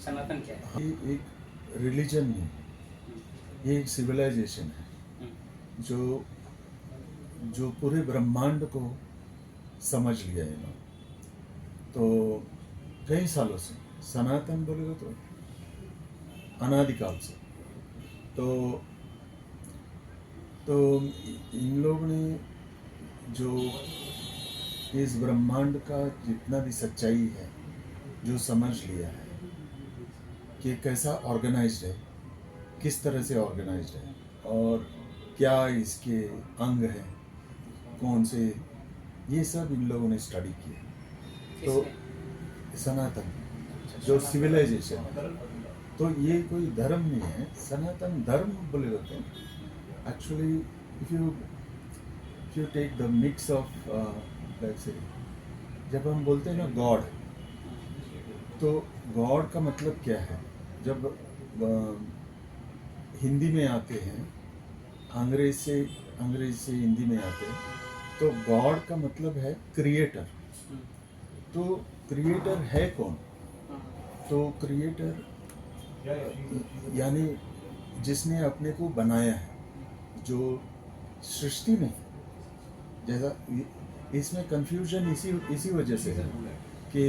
सनातन क्या है? ये एक रिलीजन नहीं है, ये एक सिविलाइजेशन है हम्म, जो जो पूरे ब्रह्मांड को समझ लिया है इन्होंने। तो कई सालों से सनातन बोलेगा तो अनादिकाल से तो तो इन लोगों ने जो इस ब्रह्मांड का जितना भी सच्चाई है जो समझ लिया है कि कैसा ऑर्गेनाइज्ड है, किस तरह से ऑर्गेनाइज्ड है और क्या इसके अंग हैं, कौन से, ये सब इन लोगों ने स्टडी किया। तो किसने? सनातन अच्छा, जो सनातन। सिविलाइजेशन है, तो ये कोई धर्म नहीं है। सनातन धर्म बोले होते हैं actually. If you take the mix of let's say, जब हम बोलते हैं ना गॉड, तो गॉड का मतलब क्या है? जब हिंदी में आते हैं, अंग्रेज से हिंदी में आते हैं, तो गॉड का मतलब है क्रिएटर। हम्म, तो क्रिएटर है कौन? हम्म, तो क्रिएटर यानी जिसने अपने को बनाया है, जो सृष्टि में, जैसा इसमें कंफ्यूजन इसी इसी वजह से है कि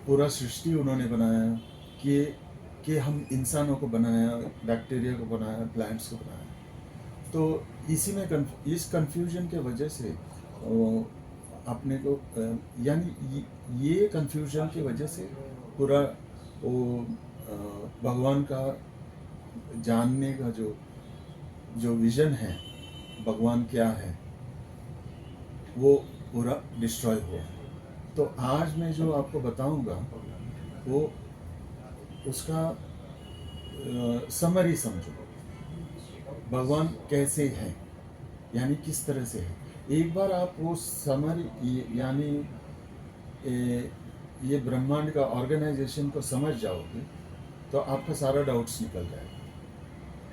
पूरा सृष्टि उन्होंने बनाया, कि हम इंसानों को बनाया, बैक्टीरिया को बनाया, प्लांट्स को बनाया। तो इसी में इस कंफ्यूजन के वजह से अपने को यानी ये कंफ्यूजन की वजह से पूरा वो भगवान का जानने का जो जो विजन है, भगवान क्या है, वो पूरा डिस्ट्रॉय हुआ। तो आज मैं जो आपको बताऊंगा वो उसका समरी समझो, भगवान कैसे है, यानी किस तरह से है। एक बार आप वो समरी यानी ये ब्रह्मांड का ऑर्गेनाइजेशन को समझ जाओगे तो आपका सारा डाउट्स निकल जाएगा।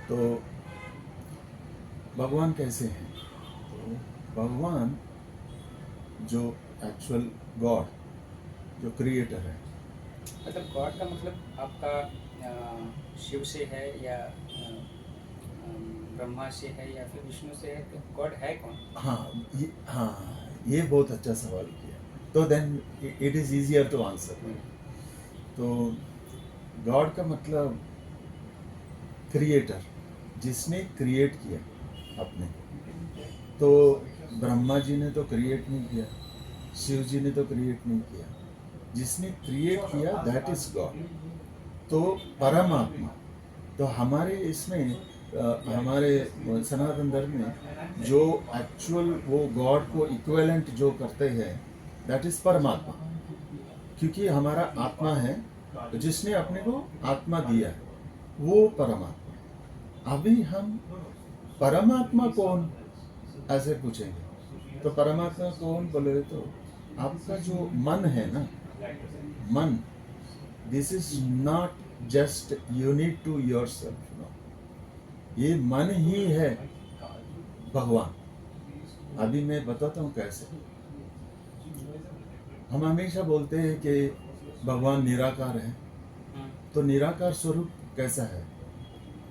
तो भगवान कैसे हैं? तो भगवान जो एक्चुअल गॉड, जो क्रिएटर है। मतलब गॉड का मतलब आपका शिव से है या ब्रह्मा से है या फिर विष्णु से है, तो गॉड है कौन? हाँ, ये बहुत अच्छा सवाल किया। तो then it is easier to answer. तो गॉड का मतलब क्रिएटर, जिसने क्रिएट किया अपने को। तो ब्रह्मा जी ने तो क्रिएट नहीं किया, शिव जी ने तो क्रिएट नहीं किया, जिसने क्रिएट किया दैट इज गॉड। तो परमात्मा, तो हमारे इसमें हमारे सनातन धर्म में जो एक्चुअल वो गॉड को इक्विवेलेंट जो करते हैं दैट इज परमात्मा, क्योंकि हमारा आत्मा है, तो जिसने अपने को आत्मा दिया है वो परमात्मा। अभी हम परमात्मा कौन ऐसे पूछेंगे, तो परमात्मा कौन बोले तो आपका जो मन है ना, मन, this is not just unique to yourself, no, ये मन ही है भगवान। अभी मैं बताता हूँ कैसे। हम हमेशा बोलते हैं कि भगवान निराकार है, तो निराकार स्वरूप कैसा है?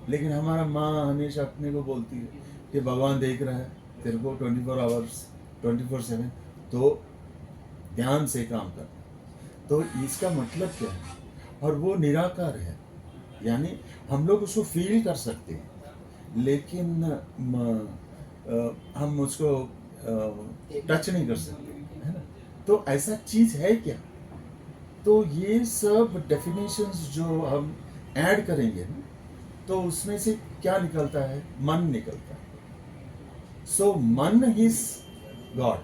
लेकिन हमारा माँ हमेशा अपने को बोलती है कि भगवान देख रहा है तेरे को 24 आवर्स 24/7, तो ध्यान से काम कर। तो इसका मतलब क्या है? और वो निराकार है, यानी हम लोग उसको फील कर सकते हैं, लेकिन हम उसको टच नहीं कर सकते, है ना? तो ऐसा चीज है क्या? तो ये सब डेफिनेशंस जो हम ऐड करेंगे ना, तो उसमें से क्या निकलता है? मन निकलता है। सो मन इज गॉड।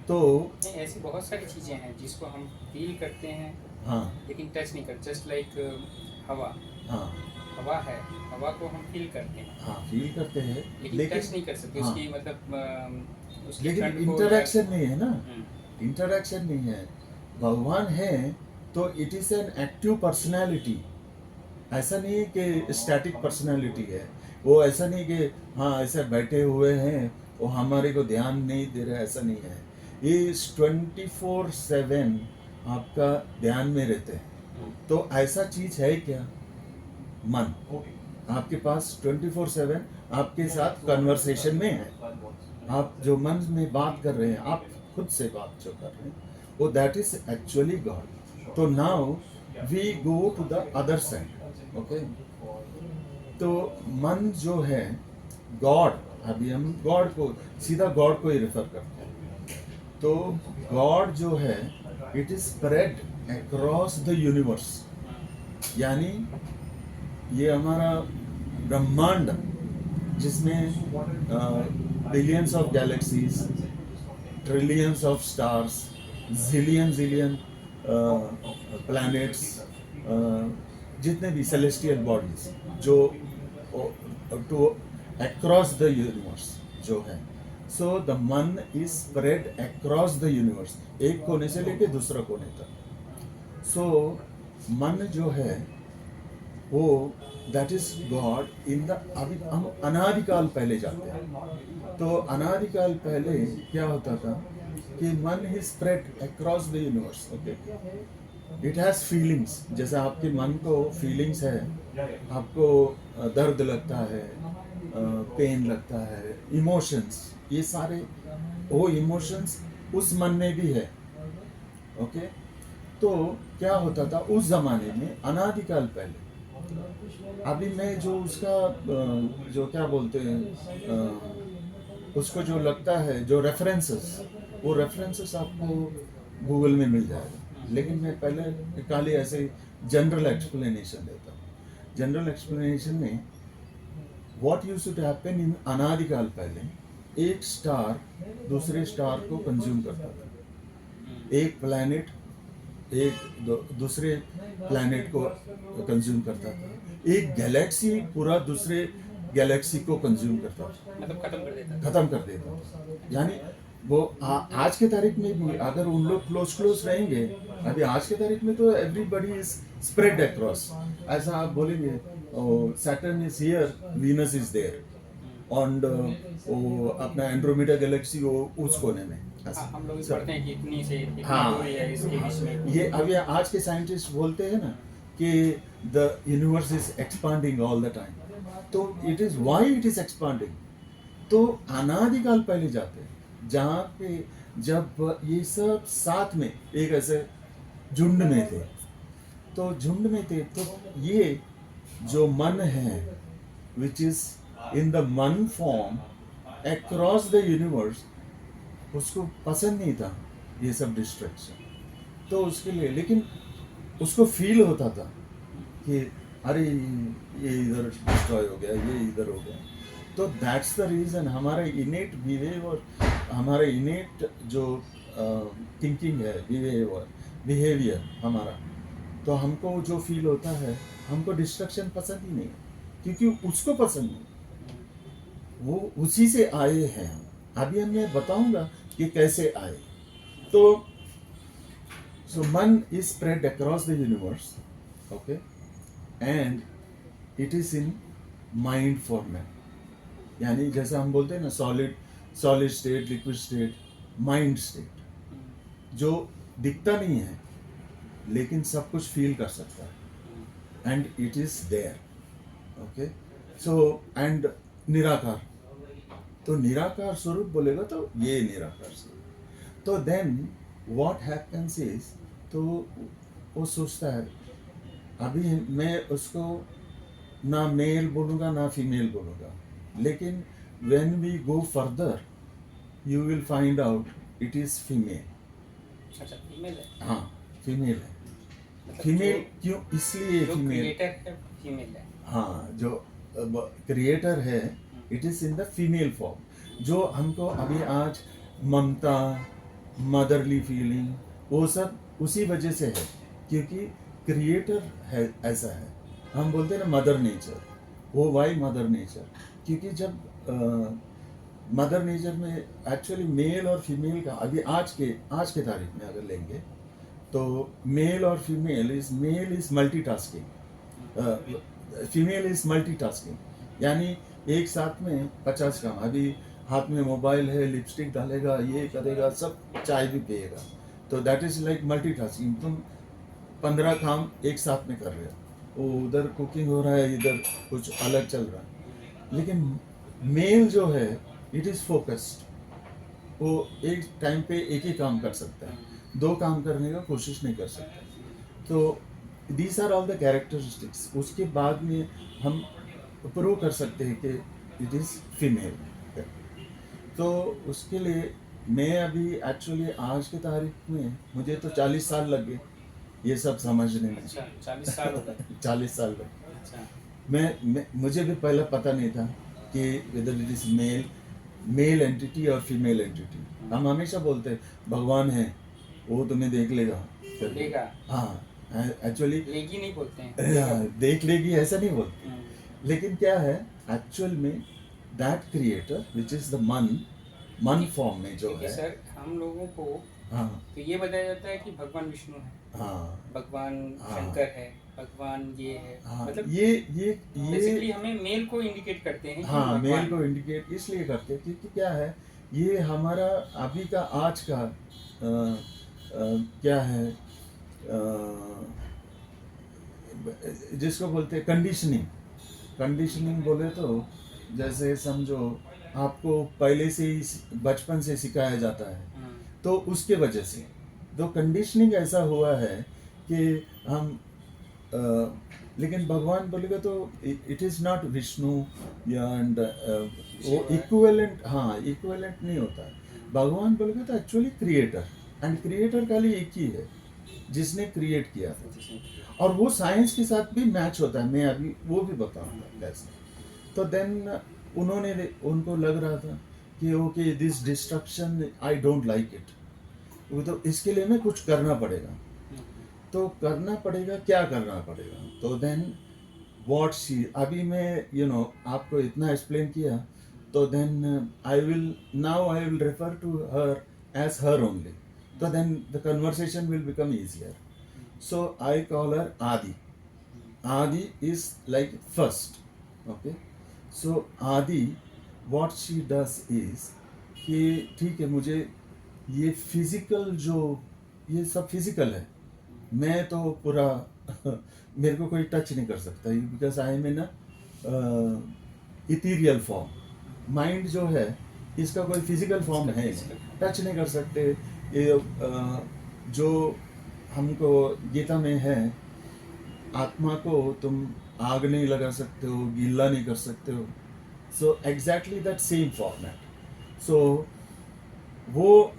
तो नहीं, ऐसी बहुत सारी चीज़ें हैं जिसको हम फील करते हैं हाँ लेकिन टच नहीं करते। जस्ट लाइक हवा, हाँ हवा है, हवा को हम फील करते हैं हाँ फील करते हैं, लेकिन टच नहीं कर सकते। हाँ, उसकी मतलब उसकी लेकिन ठंड को इंटरेक्शन नहीं है ना, हम्म, इंटरेक्शन नहीं है। भगवान है तो it is an active personality. ऐसा नहीं है कि स्टैटिक पर्सनैलिटी है। वो ऐसा नहीं कि हाँ ऐसे बैठे हुए हैं, वो हमारे को ध्यान नहीं दे रहे, ऐसा नहीं है। ये 24/7 आपका ध्यान में रहते हैं। तो ऐसा चीज है क्या? मन आपके पास 24/7 आपके साथ कन्वर्सेशन में है। आप जो मन में बात कर रहे हैं, आप खुद से बात जो कर रहे हैं, वो दैट इज एक्चुअली गॉड। तो now we go to the other side. Okay, तो मन जो है गॉड, अभी हम गॉड को सीधा गॉड को ही रेफर करते हैं। तो गॉड जो है it is spread across the universe, यानी ये हमारा ब्रह्मांड जिसमें billions of galaxies, trillions of stars, zillion planets, जितने भी सेलेस्टियल बॉडीज जो टू अक्रॉस द यूनिवर्स जो है। सो द मन is spread across the universe, एक कोने से लेके दूसरा कोने तक। सो मन जो है वो that is God in the, अभी हम अनादिकाल पहले जाते हैं। तो अनादिकाल पहले क्या होता था कि मन ही spread across the universe. Okay, it has feelings, जैसे आपके मन को फीलिंग्स है, आपको दर्द लगता है, पेन लगता है, इमोशंस, ये सारे वो इमोशंस उस मन में भी है। ओके, तो क्या होता था उस जमाने में अनादिकाल पहले। अभी मैं जो उसका जो क्या बोलते हैं उसको जो लगता है जो रेफरेंसेस, वो रेफरेंसेस आपको गूगल में मिल जाएगा, लेकिन मैं पहले खाली ऐसे जनरल एक्सप्लेनेशन देता हूँ। जनरल एक्सप्लेनेशन में what used to happen in अनादिकाल पहले, एक स्टार दूसरे स्टार को कंज्यूम करता था, एक प्लैनेट दूसरे प्लैनेट को कंज्यूम करता था, एक गैलेक्सी पूरा दूसरे गैलेक्सी को कंज्यूम करता था, मतलब खत्म कर देता था। यानी वो आज के तारीख में भी अगर उन लोग क्लोज रहेंगे, अभी आज के तारीख में तो एवरीबडी इज स्प्रेड अक्रॉस। ऐसा आप बोलेंगे Saturn is here, Venus is there, और वो अपना एंड्रोमेडा गैलेक्सी वो उस कोने में। हम लोग पढ़ते हैं कि इतनी से इतनी हाँ, दूरी है इसके बीच में। ये अभी आज के साइंटिस्ट बोलते हैं ना कि the universe is expanding all the time. तो it is why it is expanding. तो अनादिकाल पहले जाते हैं जहाँ पे जब ये सब साथ में एक ऐसे झुंड में थे, तो झुंड में थे, तो ये जो मन है विच इज इन द मन फॉर्म अक्रॉस द यूनिवर्स, उसको पसंद नहीं था ये सब डिस्ट्रैक्शन। तो उसके लिए, लेकिन उसको फील होता था कि अरे ये इधर डिस्ट्रॉय हो गया, ये इधर हो गया। तो दैट्स द रीज़न हमारा इनेट बिहेवियर, हमारा इनेट जो थिंकिंग है, बिहेवियर हमारा, तो हमको जो फील होता है, हमको डिस्ट्रक्शन पसंद ही नहीं, क्योंकि उसको पसंद नहीं, वो उसी से आए हैं। अभी मैं बताऊंगा कि कैसे आए। तो सो मन is spread across the universe, okay, and it is in mind format. यानी जैसे हम बोलते हैं ना solid state, liquid state, mind state, जो दिखता नहीं है लेकिन सब कुछ फील कर सकता है, and it is there. Okay, so and निराकार, तो निराकार स्वरूप बोलेगा तो ये निराकार स्वरूप। तो देन व्हाट हैपेंस इज, तो वो सोचता है, अभी मैं उसको ना मेल बोलूँगा ना फीमेल बोलूँगा, लेकिन when we go further you will find out it is female. अच्छा, फीमेल है। हाँ, फीमेल है। मतलब फीमेल क्यों? इसलिए जो फीमेल, क्रिएटर है फीमेल है। हाँ, जो क्रिएटर है it is in the female form. जो हमको अभी आज ममता, मदरली फीलिंग, वो सब उसी वजह से है, क्योंकि क्रिएटर है, ऐसा है। हम बोलते हैं ना मदर नेचर, वो वाई मदर नेचर, क्योंकि जब मदर नेचर में एक्चुअली मेल और फीमेल का, अभी आज के तारीख में अगर लेंगे तो मेल और female is multitasking, female is multitasking, यानी एक साथ में 50 काम। अभी हाथ में मोबाइल है, लिपस्टिक डालेगा, ये करेगा, सब चाय भी पिएगा, तो दैट इज लाइक मल्टीटास्किंग। तुम 15 काम एक साथ में कर रहे हो, वो उधर कुकिंग हो रहा है, इधर कुछ अलग चल रहा है। लेकिन मेल जो है इट इज फोकस्ड, वो एक टाइम पे एक ही काम कर सकता है, दो काम करने का कोशिश नहीं कर सकता। तो these are all the characteristics. उसके बाद में हम प्रूव कर सकते हैं कि इट इज़ फीमेल। तो उसके लिए मैं अभी एक्चुअली आज की तारीख में मुझे तो 40 साल लग गए ये सब समझने में। अच्छा, 40 साल हो गए। 40 साल लग गए। अच्छा। मुझे भी पहले पता नहीं था कि whether it is male entity और फीमेल एंटिटी। हम हमेशा बोलते हैं भगवान है, वो तुम्हें देख लेगा करके। लेगा। हाँ, एक्चुअली लेगी नहीं बोलते हैं। देख लेगी ऐसा नहीं बोलते। हम्म। लेकिन क्या है एक्चुअल में that creator which is the मन फॉर्म में जो देखिए है। सर, हम लोगों को हाँ तो ये बताया जाता है कि भगवान विष्णु है, हाँ भगवान हाँ। शंकर है, भगवान ये है, हाँ, मतलब ये बेसिकली हमें मेल को इंडिकेट करते हैं कि हाँ भगवान मेल को इंडिकेट इसलिए करते हैं क्योंकि क्या है, ये हमारा अभी का आज का क्या है, जिसको बोलते हैं कंडीशनिंग बोले तो जैसे समझो आपको पहले से ही बचपन से सिखाया जाता है, तो उसके वजह से तो कंडीशनिंग ऐसा हुआ है कि हम लेकिन भगवान बोलेगा तो it is not Vishnu and वो इक्विवेलेंट, हाँ इक्विवेलेंट नहीं होता है। भगवान बोलेगा तो एक्चुअली क्रिएटर, एंड क्रिएटर खाली एक ही है जिसने क्रिएट किया था, और वो साइंस के साथ भी मैच होता है। मैं अभी वो भी बताऊंगा कैसे। तो देन उनको लग रहा था कि okay this destruction I don't like it, तो इसके लिए मैं कुछ करना पड़ेगा। तो करना पड़ेगा, क्या करना पड़ेगा? तो देन व्हाट शी, अभी मैं आपको इतना एक्सप्लेन किया, तो then I will refer to her as her only, तो then the conversation will become easier. So I call her Adi is like first, okay. So Adi what she does is कि ठीक है, मुझे ये फिजिकल जो ये सब फिजिकल है, मैं तो पूरा मेरे को कोई टच नहीं कर सकता because I am in ethereal form. Mind जो है इसका कोई फिजिकल फॉर्म है, टच नहीं कर सकते। ये जो हमको गीता में है, आत्मा को तुम आग नहीं लगा सकते हो, गीला नहीं कर सकते हो। So exactly that same format. So वो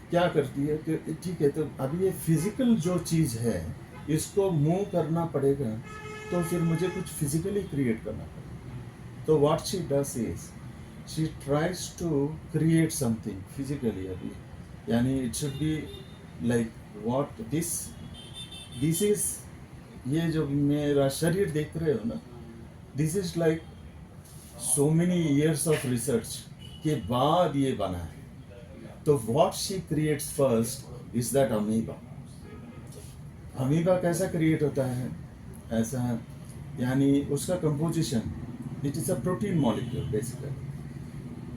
क्या करती है कि ठीक है, तो अभी ये फिजिकल जो चीज़ है इसको मूव करना पड़ेगा, तो फिर मुझे कुछ फिजिकली क्रिएट करना पड़ेगा। तो what she does is she tries to create something physically अभी, यानी it should be like what this is, ये जो मेरा शरीर देख रहे हो ना, this is like so many years of research के बाद ये बना है। तो what she creates first is that amoeba. Amoeba कैसा क्रिएट होता है ऐसा, यानी उसका composition it is a protein molecule basically,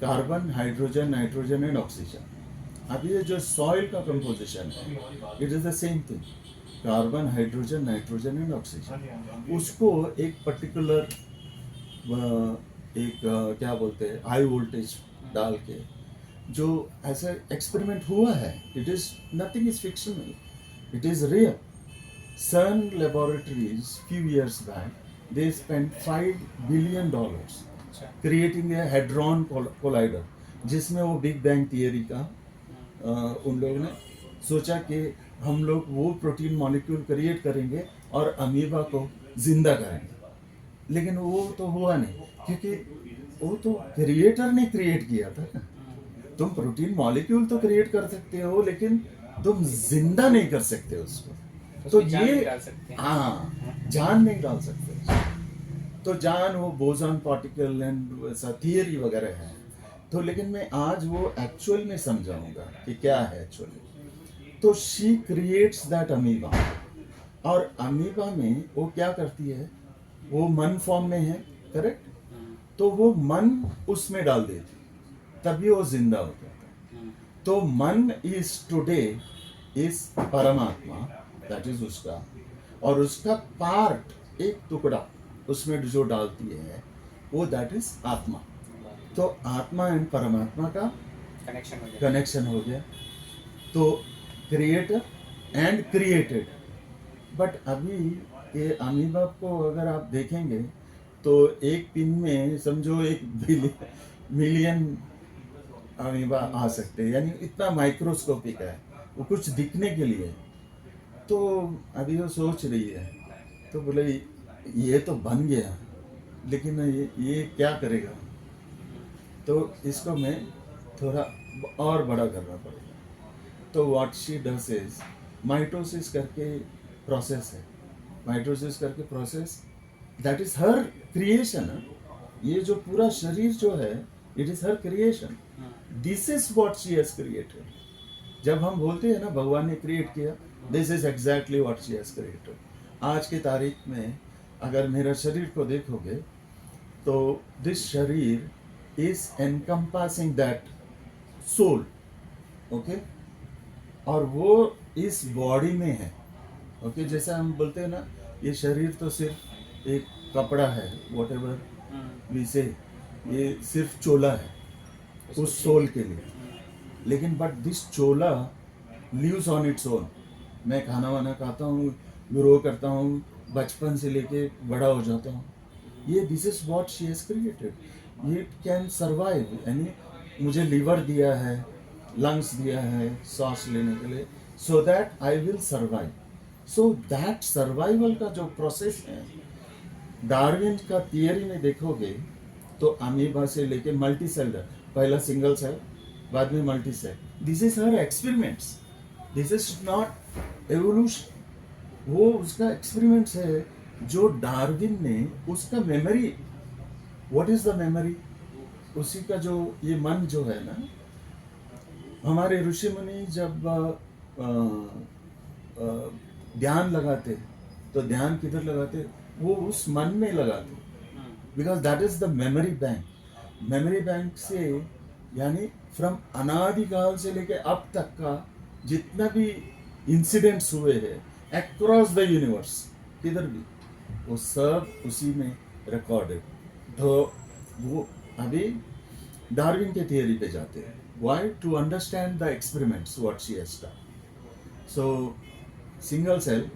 carbon, hydrogen, nitrogen and oxygen. अब ये जो सॉइल का कंपोजिशन है it is the same thing, carbon, hydrogen, nitrogen and oxygen. उसको एक पर्टिकुलर क्या बोलते हैं हाई वोल्टेज डाल के जो ऐसा एक्सपेरिमेंट हुआ है, it is nothing is fictional, it is real. CERN laboratories few years back they spent $5 billion creating a hadron collider, जिसमें वो बिग बैंग थियरी का उन लोगों ने सोचा कि हम लोग वो प्रोटीन मॉलिक्यूल क्रिएट करेंगे और अमीबा को जिंदा करेंगे। लेकिन वो तो हुआ नहीं, क्योंकि वो तो क्रिएटर ने क्रिएट किया था ना। तुम प्रोटीन मॉलिक्यूल तो क्रिएट कर सकते हो, लेकिन तुम जिंदा नहीं कर सकते उसको। तो ये हाँ, जान नहीं डाल सकते। तो जान वो बोसॉन पार्टिकल एंड वैसा थियरी वगैरह है। तो लेकिन मैं आज वो एक्चुअल में समझाऊंगा कि क्या है एक्चुअली। तो शी क्रिएट्स दैट अमीबा, और अमीबा में वो क्या करती है, वो मन फॉर्म में है, करेक्ट। तो वो मन उसमें डाल देती, तभी वो जिंदा हो जाता है। तो मन इज टुडे इज परमात्मा, दैट इज उसका और उसका पार्ट एक टुकड़ा उसमें जो डालती है वो दैट इज आत्मा। तो आत्मा एंड परमात्मा का कनेक्शन हो जाता है। कनेक्शन हो गया। तो क्रिएटर एंड क्रिएटेड। बट अभी ये अमीबा को अगर आप देखेंगे तो एक पिन में समझो 1 मिलियन अमीबा आ सकते हैं, यानी इतना माइक्रोस्कोपिक है वो कुछ दिखने के लिए। तो अभी वो सोच रही है, तो बोले ये तो बन गया लेकिन ये क्या करेगा, तो इसको मैं थोड़ा और बड़ा करना पड़ेगा। तो what she does is mitosis करके प्रोसेस है, माइटोसिस करके process that is her creation. ये जो पूरा शरीर जो है it is her creation. This is what she has created. जब हम बोलते हैं ना भगवान ने क्रिएट किया, this is exactly what she has created. आज की तारीख में अगर मेरा शरीर को देखोगे तो दिस शरीर is encompassing that soul, okay, और वो इस बॉडी में है, ओके। जैसा हम बोलते हैं ना ये शरीर तो सिर्फ एक कपड़ा है, वॉट एवर वी से, ये सिर्फ चोला है उस सोल के लिए। लेकिन बट दिस चोला लिव्स ऑन इट्स ओन। मैं खाना वाना खाता हूँ, ग्रो करता हूँ, बचपन से लेके बड़ा हो जाता हूँ। ये this is what she has created. It can survive, यानी मुझे लीवर दिया है, लंग्स दिया है सांस लेने के लिए, so that I will survive. So that survival का जो प्रोसेस है, डार्विन का थियरी में देखोगे तो अमीबा से लेके मल्टी सेलर, पहला सिंगल सेल, बाद में multi cell, this is her experiments, this is not evolution. वो उसका एक्सपेरिमेंट्स है जो डार्विन ने उसका memory, what is the memory, उसी का जो ये मन जो है ना, हमारे ऋषि मुनि जब ध्यान लगाते तो ध्यान किधर लगाते, वो उस मन में लगाते, because that is the memory bank. Memory bank से यानी फ्रॉम अनादिकाल से लेके अब तक का जितना भी इंसिडेंट्स हुए हैं अक्रॉस द यूनिवर्स, किधर भी, वो सब उसी में रिकॉर्डेड। तो वो अभी डार्विन के थियरी पे जाते हैं, why, to understand the experiments what she has done. So single cell,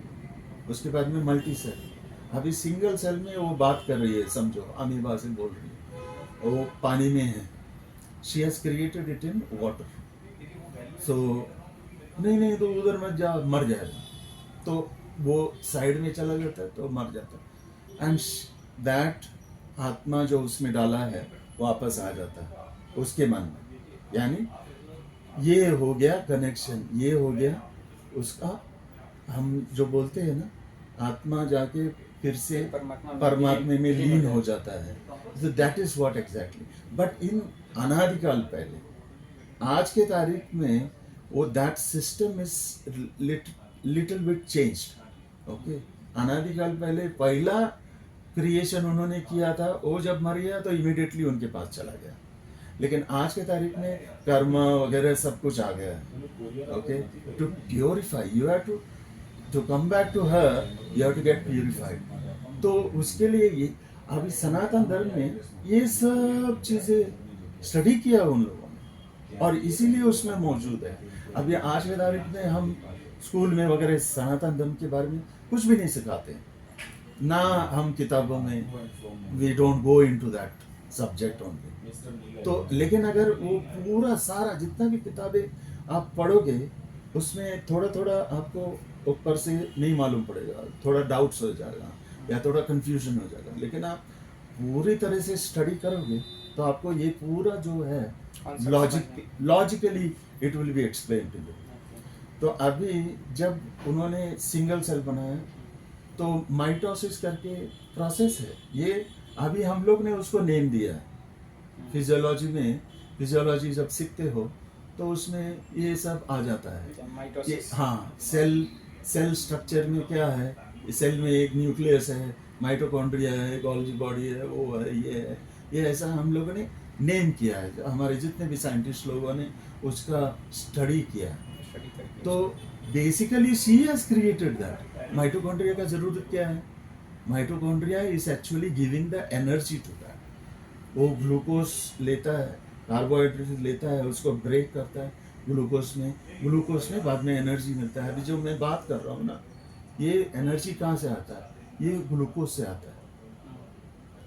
उसके बाद में मल्टी सेल। अभी सिंगल सेल में वो बात कर रही है, समझो अमीबा से बोल रही है, वो पानी में है, she has created it in water. So नहीं तो उधर मत जा, मर जाएगा, तो वो साइड में चला जाता है तो मर जाता है। एंड दैट आत्मा जो उसमें डाला है वापस आ जाता है उसके मन में, यानी ये हो गया कनेक्शन, ये हो गया उसका, हम जो बोलते हैं ना आत्मा जाके फिर से परमात्मा में लीन हो जाता है। तो that is what exactly. But in अनादिकाल पहले, आज के तारीख में वो that system is little bit changed, okay. अनादिकाल पहले पहला क्रिएशन उन्होंने किया था, वो जब मर गया तो इमीडिएटली उनके पास चला गया। लेकिन आज के तारीख में कर्म वगैरह सब कुछ आ गया है, okay. To purify you have to come back to her, you have to get purified. तो उसके लिए ये अभी सनातन धर्म में ये सब चीजें स्टडी किया उन लोगों ने और इसीलिए उसमें मौजूद है। अभी आज के तारीख में हम स्कूल में वगैरह सनातन धर्म के बारे में कुछ भी नहीं सिखाते ना, हम किताबों में we don't go into that subject only. तो लेकिन अगर वो पूरा सारा जितना भी किताबें आप पढ़ोगे उसमें थोड़ा थोड़ा आपको ऊपर से नहीं मालूम पड़ेगा, थोड़ा डाउट्स हो जाएगा या थोड़ा कंफ्यूजन हो जाएगा। लेकिन आप पूरी तरह से स्टडी करोगे तो आपको ये पूरा जो है logically it will be explain to you. तो अभी जब उन्होंने सिंगल सेल बनाया तो माइटोसिस करके प्रोसेस है ये, अभी हम लोग ने उसको नेम दिया है। फिजियोलॉजी में, फिजियोलॉजी जब सीखते हो तो उसमें ये सब आ जाता है कि हाँ सेल स्ट्रक्चर में क्या है, सेल में एक न्यूक्लियस है, माइटोकॉन्ड्रिया है, गोल्गी बॉडी है, वो है, ये ऐसा हम लोगों ने नेम किया है। हमारे जितने भी साइंटिस्ट लोगों ने उसका स्टडी किया है। तो basically she has created that. Mitochondria का जरूरत क्या है? Mitochondria is actually giving the energy to that. वो ग्लूकोज लेता है, कार्बोहाइड्रेट लेता है, उसको ब्रेक करता है ग्लूकोज में बाद में एनर्जी मिलता है। अभी जो मैं बात कर रहा हूँ ना, ये एनर्जी कहाँ से आता है? ये ग्लूकोज से आता है।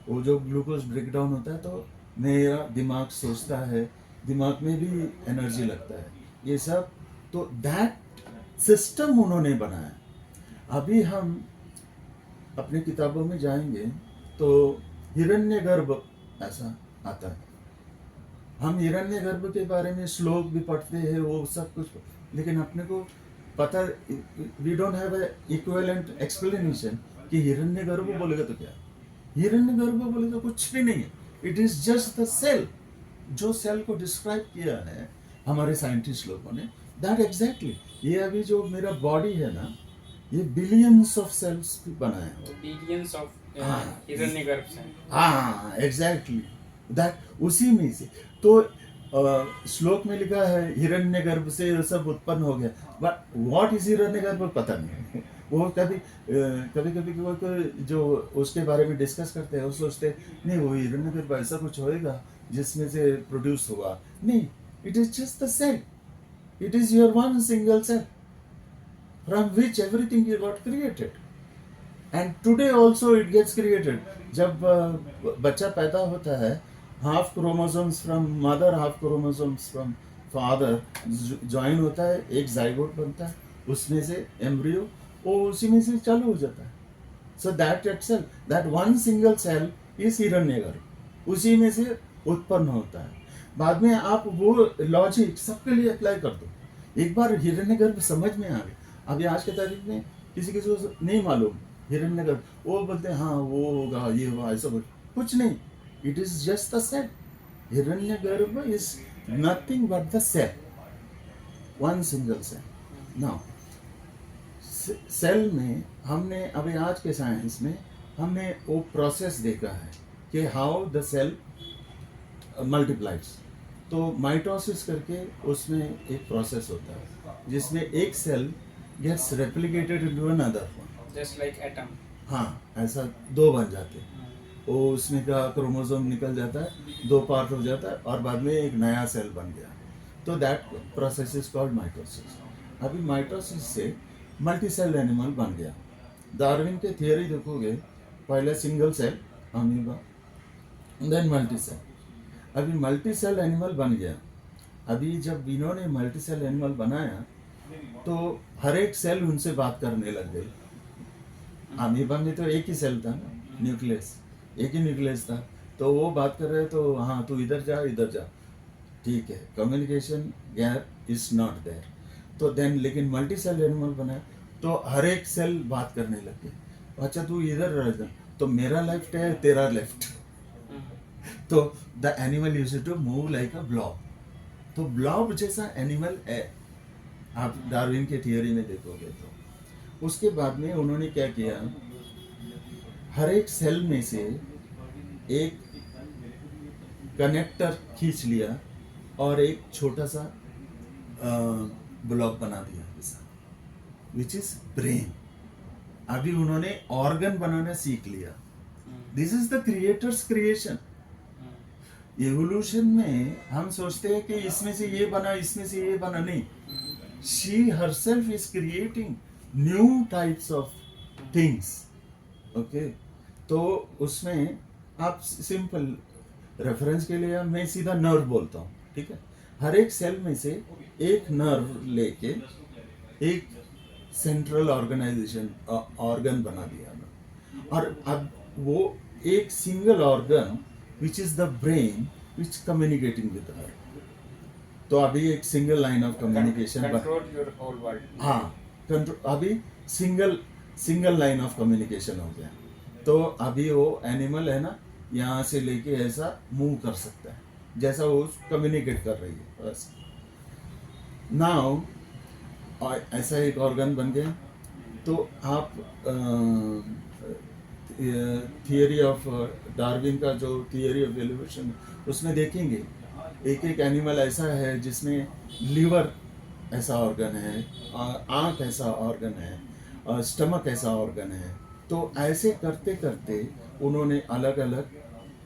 वो जो ग्लूकोज ब्रेक डाउन होता है तो मेरा दिमाग सोचता है, दिमाग में भी एनर्जी लगता है, ये सब। तो दैट सिस्टम उन्होंने बनाया। अभी हम अपने किताबों में जाएंगे तो हिरण्यगर्भ ऐसा आता है। हम हिरण्यगर्भ के बारे में श्लोक भी पढ़ते हैं, वो सब कुछ, लेकिन अपने को पता, we don't have a equivalent explanation कि हिरण्यगर्भ बोलेगा तो क्या, हिरण्यगर्भ बोले तो कुछ भी नहीं है। It is just the cell. जो सेल को डिस्क्राइब किया है हमारे साइंटिस्ट लोगों ने, दैट एग्जैक्टली। ये अभी जो मेरा बॉडी है ना, ये बिलियंस ऑफ सेल्स भी बना है। बिलियंस ऑफ हाँ। हिरण्यगर्भ से। हाँ एग्जैक्टली, दैट उसी में से। तो श्लोक में लिखा है हिरण्यगर्भ से सब उत्पन्न हो गया, बट व्हाट इज हिरण्यगर्भ पता नहीं। वो कभी कभी जो उसके बारे में डिस्कस करते हैं, वो सोचते हैं नहीं वो हिरण्यगर्भ ऐसा कुछ होएगा जिसमें से प्रोड्यूस होगा। नहीं, it is just the cell. It is your one single cell from which everything you got created, and today also it gets created. जब बच्चा पैदा होता है, half chromosomes from mother, half chromosomes from father join होता है, एक zygote बनता है, उसमें से एम्ब्रियो, वो उसी में से चालू हो जाता है। So that itself, that one single cell is हिरण्यगर्भ, उसी में से उत्पन्न होता है। बाद में आप वो लॉजिक सबके लिए अप्लाई कर दो। एक बार हिरण्यगर्भ समझ में आ गया। अभी आज के तारीख में किसी को नहीं मालूम हिरण्यगर्भ, वो बोलते हैं हाँ वो होगा, ये होगा, ऐसा कुछ नहीं। It is just the cell. हिरण्यगर्भ is nothing but the cell, one single cell. Now cell में हमने अभी आज के साइंस में हमने वो प्रोसेस देखा है कि हाउ द सेल मल्टीप्लाइज। तो माइटोसिस करके उसमें एक प्रोसेस होता है जिसमें एक cell gets replicated into another one, just like atom. हाँ, ऐसा दो बन जाते हैं। वो उसमें का क्रोमोसोम निकल जाता है, दो पार्ट हो जाता है और बाद में एक नया सेल बन गया। तो that process is called mitosis. अभी माइटोसिस से मल्टी सेल एनिमल बन गया। डार्विन के थियरी देखोगे, पहले single cell amoeba, then multi cell. अभी मल्टी सेल एनिमल बन गया। अभी जब इन्होंने मल्टी सेल एनिमल बनाया तो हर एक सेल उनसे बात करने लग गई। अमीबा में तो एक ही सेल था ना, न्यूक्लियस, एक ही न्यूक्लियस था, तो वो बात कर रहे तो हाँ तू इधर जा इधर जा, ठीक है, communication gap is not there. तो देन लेकिन मल्टी सेल एनिमल बनाया तो हर एक सेल बात करने लग गए। अच्छा तू इधर रह जा, तो मेरा लेफ्ट है तेरा लेफ्ट। तो the animal used to move like a blob. तो ब्लॉब जैसा एनिमल है आप डार्विन के थियरी में देखोगे तो। उसके बाद में उन्होंने क्या किया, हर एक सेल में से एक कनेक्टर खींच लिया और एक छोटा सा ब्लॉक बना दिया ऐसा, विच इज ब्रेन। अभी उन्होंने ऑर्गन बनाना सीख लिया। This is the creators creation. Evolution में हम सोचते हैं कि इसमें से ये बना, इसमें से ये बना, नहीं। She herself is creating new types of things. Okay, तो उसमें आप सिंपल रेफरेंस के लिए मैं सीधा नर्व बोलता हूँ, ठीक है। हर एक सेल में से एक नर्व लेके एक सेंट्रल ऑर्गेनाइजेशन ऑर्गन बना दिया, और अब वो एक single organ which is the brain which communicating with her. तो अभी एक single line of communication, control your whole world. हाँ कंट्रोल, अभी सिंगल लाइन ऑफ कम्युनिकेशन हो गया। तो अभी वो एनिमल है ना, यहाँ से लेके ऐसा मूव कर सकता है जैसा वो कम्युनिकेट कर रही है बस। नाउ ऐसा एक ऑर्गन बन गया। तो आप थियरी ऑफ डार्विन का जो थियरी ऑफ एवोल्यूशन, उसमें देखेंगे एक एक एनिमल ऐसा है जिसमें लीवर ऐसा ऑर्गन है, आँख ऐसा ऑर्गन है, स्टमक ऐसा ऑर्गन है। तो ऐसे करते करते उन्होंने अलग अलग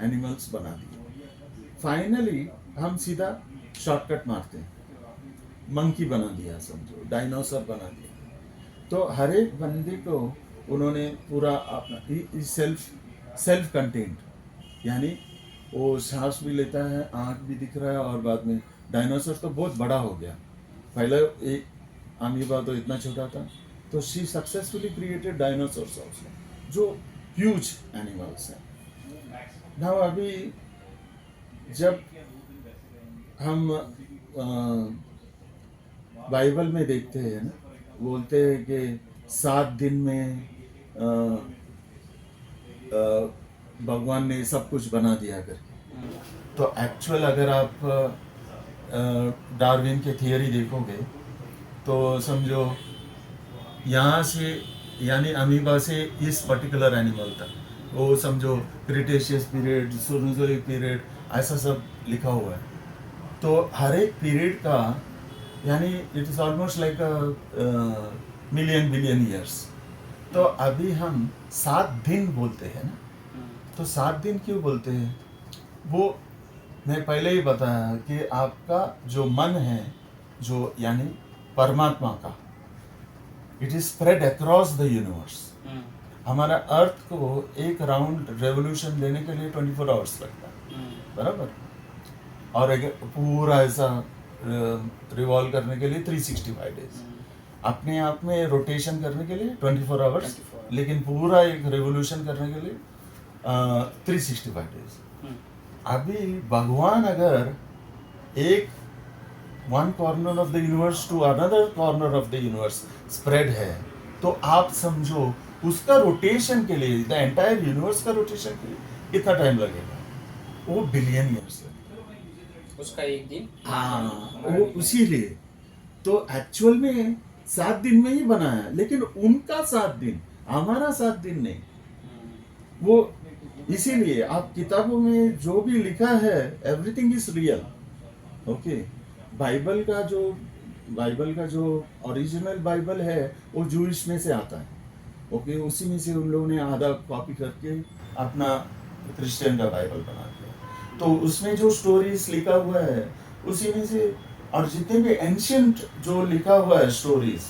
एनिमल्स बना दिए। फाइनली हम सीधा शॉर्टकट मारते हैं, मंकी बना दिया, समझो डायनासोर बना दिया। तो हर एक बंदे को उन्होंने पूरा अपना सेल्फ कंटेंट, यानी वो सांस भी लेता है, आँख भी दिख रहा है, और बाद में डायनासोर तो बहुत बड़ा हो गया। पहले एक अमीबा तो इतना छोटा था, तो she successfully created dinosaurs also, जो ह्यूज एनिमल्स हैं। नाउ अभी जब हम बाइबल में देखते हैं ना, बोलते हैं कि 7 दिन में भगवान ने सब कुछ बना दिया करके। तो एक्चुअल अगर आप डार्विन के थियरी देखोगे तो समझो यहाँ से, यानी अमीबा से इस पर्टिकुलर एनिमल तक, वो समझो क्रिटेशियस पीरियड, सोनोजोइक पीरियड, ऐसा सब लिखा हुआ है। तो हर एक पीरियड का, यानी it is almost like million billion years. तो अभी हम 7 दिन बोलते हैं ना, तो 7 दिन क्यों बोलते हैं? वो मैं पहले ही बताया कि आपका जो मन है, जो यानी परमात्मा का, it is spread across the universe. हमारा अर्थ को एक राउंड रेवोल्यूशन लेने के लिए 24 आवर्स लगता है, बराबर। और एक पूरा ऐसा रिवॉल्व करने के लिए 365 डेज, अपने आप में रोटेशन करने के लिए 24 आवर्स, लेकिन पूरा एक रेवोल्यूशन करने के लिए 365 डेज। अभी भगवान अगर एक one corner of the universe to another corner of the universe spread है, तो आप समझो उसका रोटेशन के लिए, द एंटायर यूनिवर्स का रोटेशन के लिए कितना टाइम लगेगा? वो बिलियन ईयर्स लगेगा उसका एक दिन। हाँ, वो उसीलिए तो एक्चुअल में 7 दिन में ही बना है, लेकिन उनका 7 दिन, हमारा 7 दिन नहीं। वो इसीलिए आप किताबों में जो भी लिखा है, everything is real. Okay, Bible का जो ओरिजिनल बाइबल है वो जूइश में से आता है। ओके, उसी में से उन लोगों ने आधा कॉपी करके अपना क्रिश्चियन का बाइबल बना दिया। तो उसमें जो स्टोरीज लिखा हुआ है उसी में से, और जितने भी एंशियंट जो लिखा हुआ है स्टोरीज,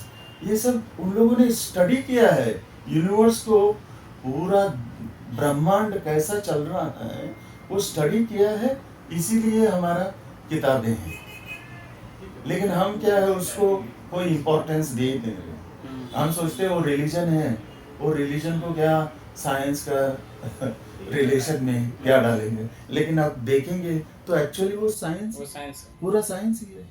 ये सब उन लोगों ने स्टडी किया है यूनिवर्स को, पूरा ब्रह्मांड कैसा चल रहा है वो स्टडी किया है, इसीलिए हमारा किताबें हैं। लेकिन हम क्या है, उसको कोई इम्पोर्टेंस दे नहीं रहे। हम सोचते हैं वो रिलीजन है, वो रिलीजन को क्या साइंस का रिलेशन में क्या डालेंगे, लेकिन आप देखेंगे तो एक्चुअली वो साइंस, पूरा साइंस ही है।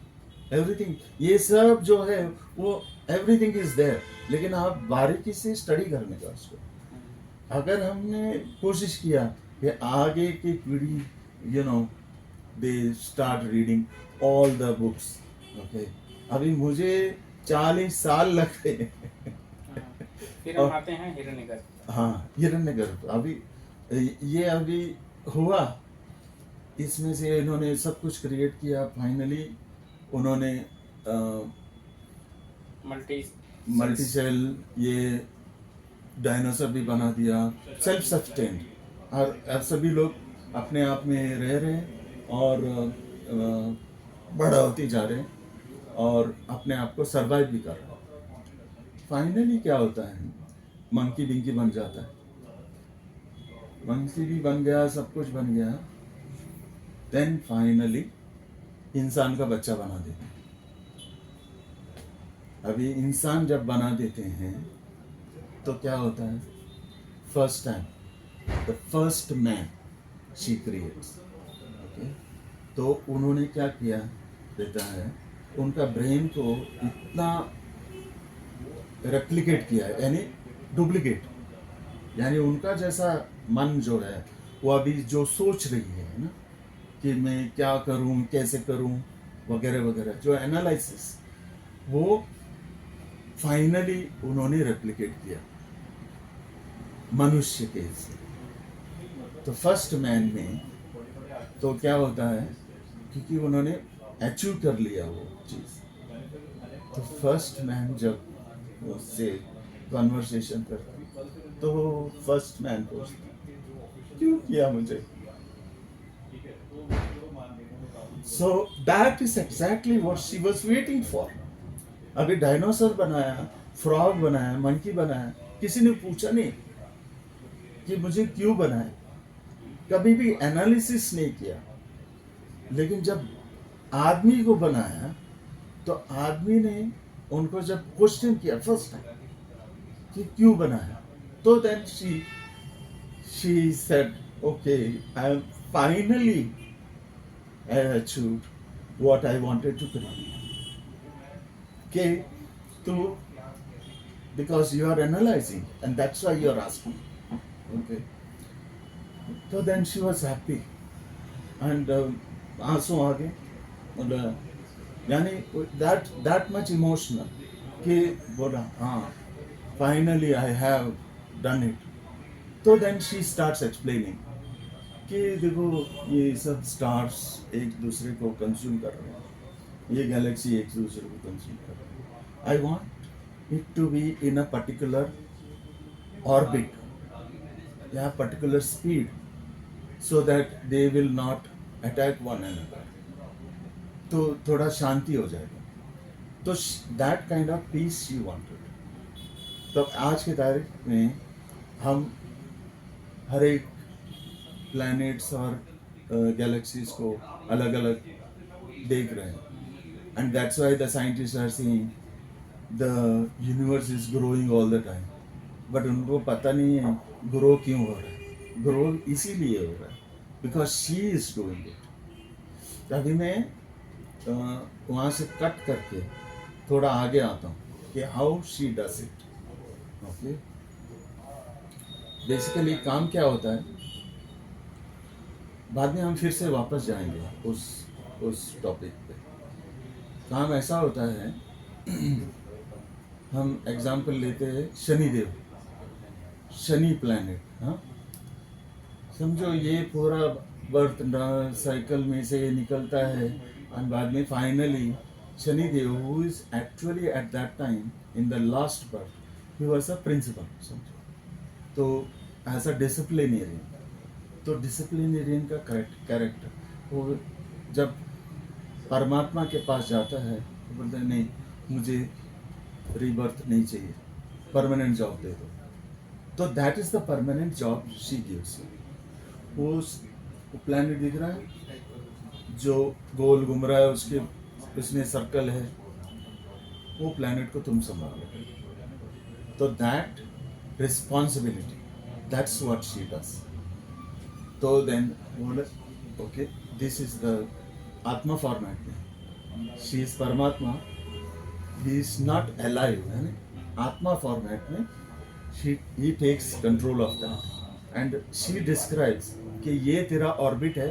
एवरीथिंग, ये सब जो है वो एवरीथिंग इज देयर, लेकिन आप बारीकी से स्टडी करने का उसको। अगर हमने कोशिश किया कि आगे की पीढ़ी, you know, they start reading all the books. Okay, अभी मुझे 40 साल लग गए। फिर हम आते हैं हिरण्यगर्भ। हाँ, हिरण्यगर्भ अभी हुआ, इसमें से इन्होंने सब कुछ क्रिएट किया। फाइनली उन्होंने मल्टी सेल, ये डायनासोर भी बना दिया, सेल्फ सस्टेन्ड, और सभी लोग अपने आप में रह रहे और बड़ा होते जा रहे और अपने आप को सरवाइव भी कर रहे हैं। फाइनली क्या होता है, मंकी बिंकी बन जाता है, मंकी भी बन गया, सब कुछ बन गया। देन फाइनली इंसान का बच्चा बना देते हैं। अभी इंसान जब बना देते हैं तो क्या होता है, first time the first man she creates. Okay, तो उन्होंने क्या किया देता है, उनका ब्रेन को इतना रेप्लिकेट किया है, यानी डुप्लीकेट, यानी उनका जैसा मन जो है वो अभी जो सोच रही है ना कि मैं क्या करूं, कैसे करूं, वगैरह वगैरह, जो एनालिसिस, वो फाइनली उन्होंने रेप्लिकेट किया मनुष्य के से। तो फर्स्ट मैन में तो क्या होता है, क्योंकि उन्होंने अचीव कर लिया वो चीज़, तो फर्स्ट मैन जब उससे कॉन्वर्सेशन कर रहा हूँ, तो वो फर्स्ट मैन पूछता क्यों किया मुझे। So that is exactly what she was waiting for. अभी डायनासोर बनाया, फ्रॉग बनाया, मंकी बनाया, किसी ने पूछा नहीं कि मुझे क्यों बनाया, कभी भी एनालिसिस नहीं किया। लेकिन जब आदमी को बनाया तो आदमी ने उनको जब क्वेश्चन किया फर्स्ट टाइम कि क्यों बनाया, तो then she said okay I am finally achieved what I wanted to create. के तो because you are analyzing and that's why you are asking, okay, so then she was happy and आंसू आ गए, मतलब यानी that much emotional कि बोला हाँ finally I have done it। तो then she starts explaining कि देखो ये सब स्टार्स एक दूसरे को कंज्यूम कर रहे हैं, ये गैलेक्सी एक दूसरे को कंज्यूम कर रहे हैं, I want it to be in a particular orbit, yeah, particular speed, so that they will not attack one another, तो थोड़ा शांति हो जाएगा। तो that kind of peace she wanted। तो आज के तारीख में हम हर एक प्लैनेट्स और गैलेक्सीज को अलग अलग देख रहे हैं, and that's why the scientists are saying the universe is growing all the time, but उनको पता नहीं है ग्रो क्यों हो रहा है। ग्रो इसीलिए हो रहा है because she is doing it। अभी मैं वहाँ से कट करके थोड़ा आगे आता हूँ कि how she does it, okay। Basically काम क्या होता है, बाद में हम फिर से वापस जाएंगे उस टॉपिक पे। काम ऐसा होता है हम एग्जाम्पल लेते हैं शनिदेव, शनि प्लैनेट, हाँ समझो ये पूरा बर्थ साइकिल में से निकलता है और बाद में finally Shanidev who is actually at that time in the last birth he was a principal, समझो, तो एज अ डिसिप्लिनेरियन। तो डिसिप्लिनेरियन का कैरेक्टर वो जब परमात्मा के पास जाता है तो बोलते हैं नहीं मुझे रीबर्थ नहीं चाहिए, परमानेंट जॉब दे दो। तो that is the permanent job she gives. वो प्लैनेट दिख रहा है जो गोल घूम रहा है, उसके उसमें सर्कल है, वो प्लैनेट को तुम संभालो। तो that responsibility, that's what she does. तो देन बोले ओके दिस इज द आत्मा फॉर्मेट में, शी इज परमात्मा, he is not alive, है ना, आत्मा फॉर्मेट में he takes control of that and she describes कि ये तेरा ऑर्बिट है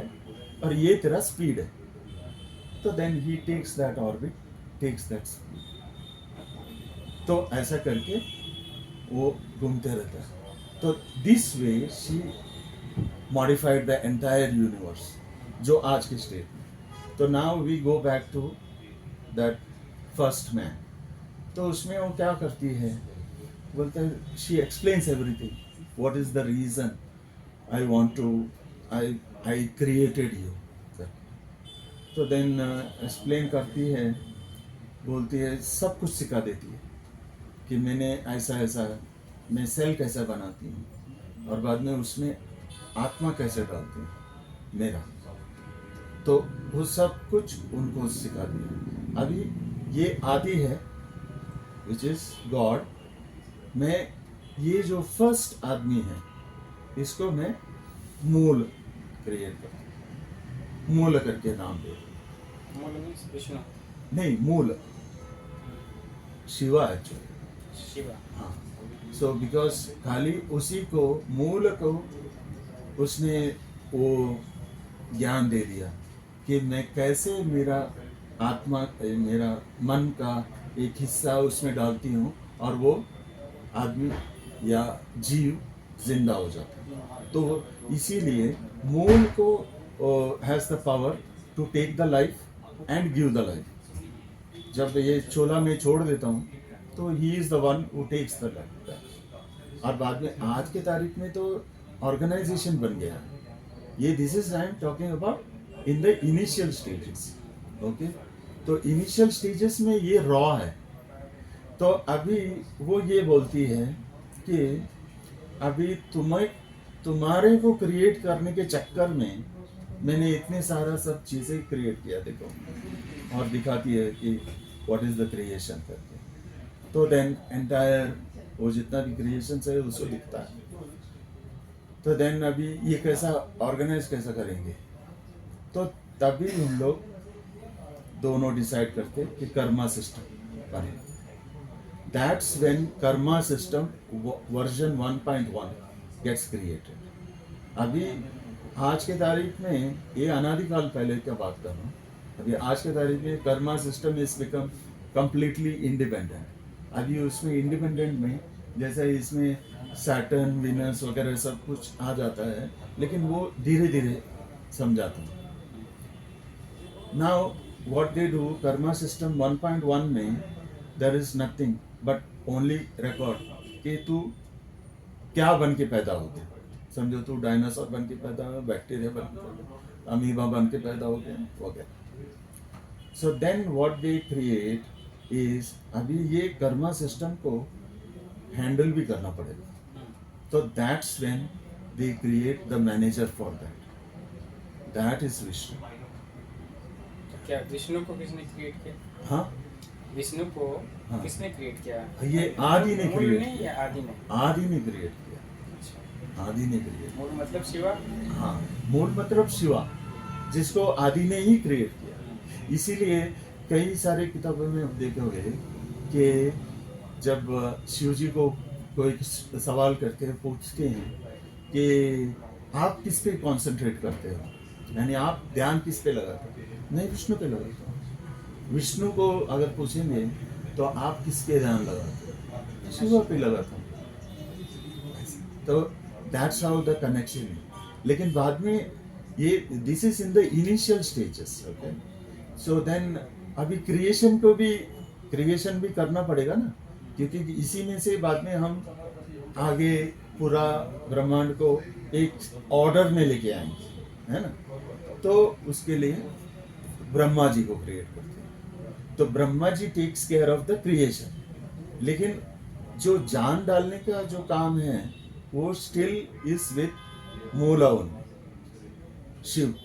और ये तेरा स्पीड है। तो then he takes that orbit, takes that speed। तो ऐसा करके वो घूमते रहता है। तो this way she modified the entire universe जो आज के स्टेट में। तो now we go back to that first man. तो उसमें वो क्या करती है, बोलते हैं she explains everything, what is the reason I want to I created you. तो देन एक्सप्लेन करती है, बोलती है सब कुछ सिखा देती है कि मैंने ऐसा ऐसा मैं सेल कैसे बनाती हूँ और बाद में उसमें आत्मा कैसे डालती हूँ मेरा। तो वो सब कुछ उनको सिखा दिया। अभी ये आदि है विच इज गॉड, मैं ये जो फर्स्ट आदमी है इसको मैं मूल क्रिएट करता हूँ, मूल करके नाम दे। नहीं मूल शिवा एक्चुअली, शिवा, हाँ। सो बिकॉज खाली उसी को मूल को उसने वो ज्ञान दे दिया कि मैं कैसे मेरा आत्मा मेरा मन का एक हिस्सा उसमें डालती हूँ और वो आदमी या जीव जिंदा हो जाता है। तो इसीलिए मूल को has the power to take the life and give the life. जब ये चोला में छोड़ देता हूँ तो he is the one who takes the life. और बाद में आज के तारीख में तो ऑर्गेनाइजेशन बन गया है ये। This is I am talking about in the initial stages. Okay, तो इनिशियल स्टेजेस में ये रॉ है। तो अभी वो ये बोलती है कि अभी तुम्हारे को क्रिएट करने के चक्कर में मैंने इतने सारा सब चीज़ें क्रिएट किया, देखो, और दिखाती है कि व्हाट इज द क्रिएशन करके। तो देन एंटायर वो जितना भी क्रिएशन है उसको दिखता है। तो देन अभी ये कैसा ऑर्गेनाइज कैसा करेंगे, तो तभी हम लोग दोनों डिसाइड करते कि कर्मा सिस्टम बने। That's when karma system version 1.1 gets created. अभी आज के तारीख में, ये अनादिकाल पहले क्या बात कर रहा हूँ, अभी आज के तारीख में Karma system is become completely independent. अभी उसमें इंडिपेंडेंट में जैसे इसमें सैटर्न वीनस वगैरह सब कुछ आ जाता है, लेकिन वो धीरे धीरे समझाता है। Now what they do, karma system 1.1 में there is nothing but only record कि तू क्या बन के पैदा हो गया। समझो तू डायनासोर बन के पैदा हो, बैक्टीरिया बन के पैदा हो, अमीबा बन के पैदा हो गया वगैरह। So then what they create is, अभी ये कर्मा सिस्टम को हैंडल भी करना पड़ेगा। तो that's when they create the manager for that, that is Vishnu. तो क्या विष्णु को किसने क्रिएट किया? हाँ, विष्णु को हाँ। किसने क्रिएट किया? ये आदि ने मूल क्रिएट ने किया। या आदि ने? आदि ने क्रिएट किया, अच्छा, आदि ने क्रिएट। मूल मतलब शिवा। हाँ, मूल मतलब शिवा, जिसको आदि ने ही क्रिएट किया। इसीलिए कई सारे किताबों में आप देखोगे कि जब शिव जी को कोई सवाल करके पूछते हैं कि आप किस पे कंसंट्रेट करते हो, यानी आप ध्यान किस पे लगाते हो, मैं विष्णु पे लगाता हूँ। विष्णु को अगर पूछेंगे तो आप किस पे ध्यान लगाते हो, शिव पे लगाता हूँ। तो दैट्स हाउ द कनेक्शन है। लेकिन बाद में ये this is in the initial stages. Okay, so then अभी क्रिएशन भी करना पड़ेगा ना, क्योंकि इसी में से बाद में हम आगे पूरा ब्रह्मांड को एक ऑर्डर में लेके आएंगे, है ना। तो उसके लिए ब्रह्मा जी को क्रिएट करते हैं। तो Brahma ji takes care of the creation, लेकिन जो जान डालने का जो काम है वो still is with Mula Shiva.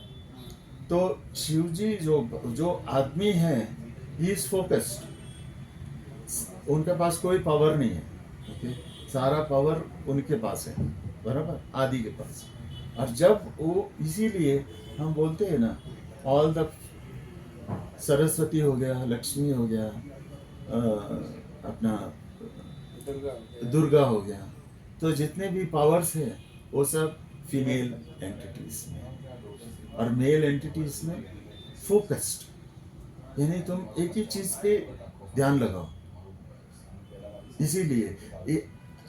तो शिव जी जो आदमी है, ही इज फोकस्ड, उनके पास कोई पावर नहीं है। ओके, सारा पावर उनके पास है, बराबर, आदि के पास। और जब वो, इसीलिए हम बोलते हैं ना, ऑल द सरस्वती हो गया, लक्ष्मी हो गया, अपना दुर्गा हो गया, तो जितने भी पावर्स हैं वो सब फीमेल एंटिटीज में, और मेल एंटिटीज में फोकस्ड, यानी तुम एक ही चीज पे ध्यान लगाओ। इसीलिए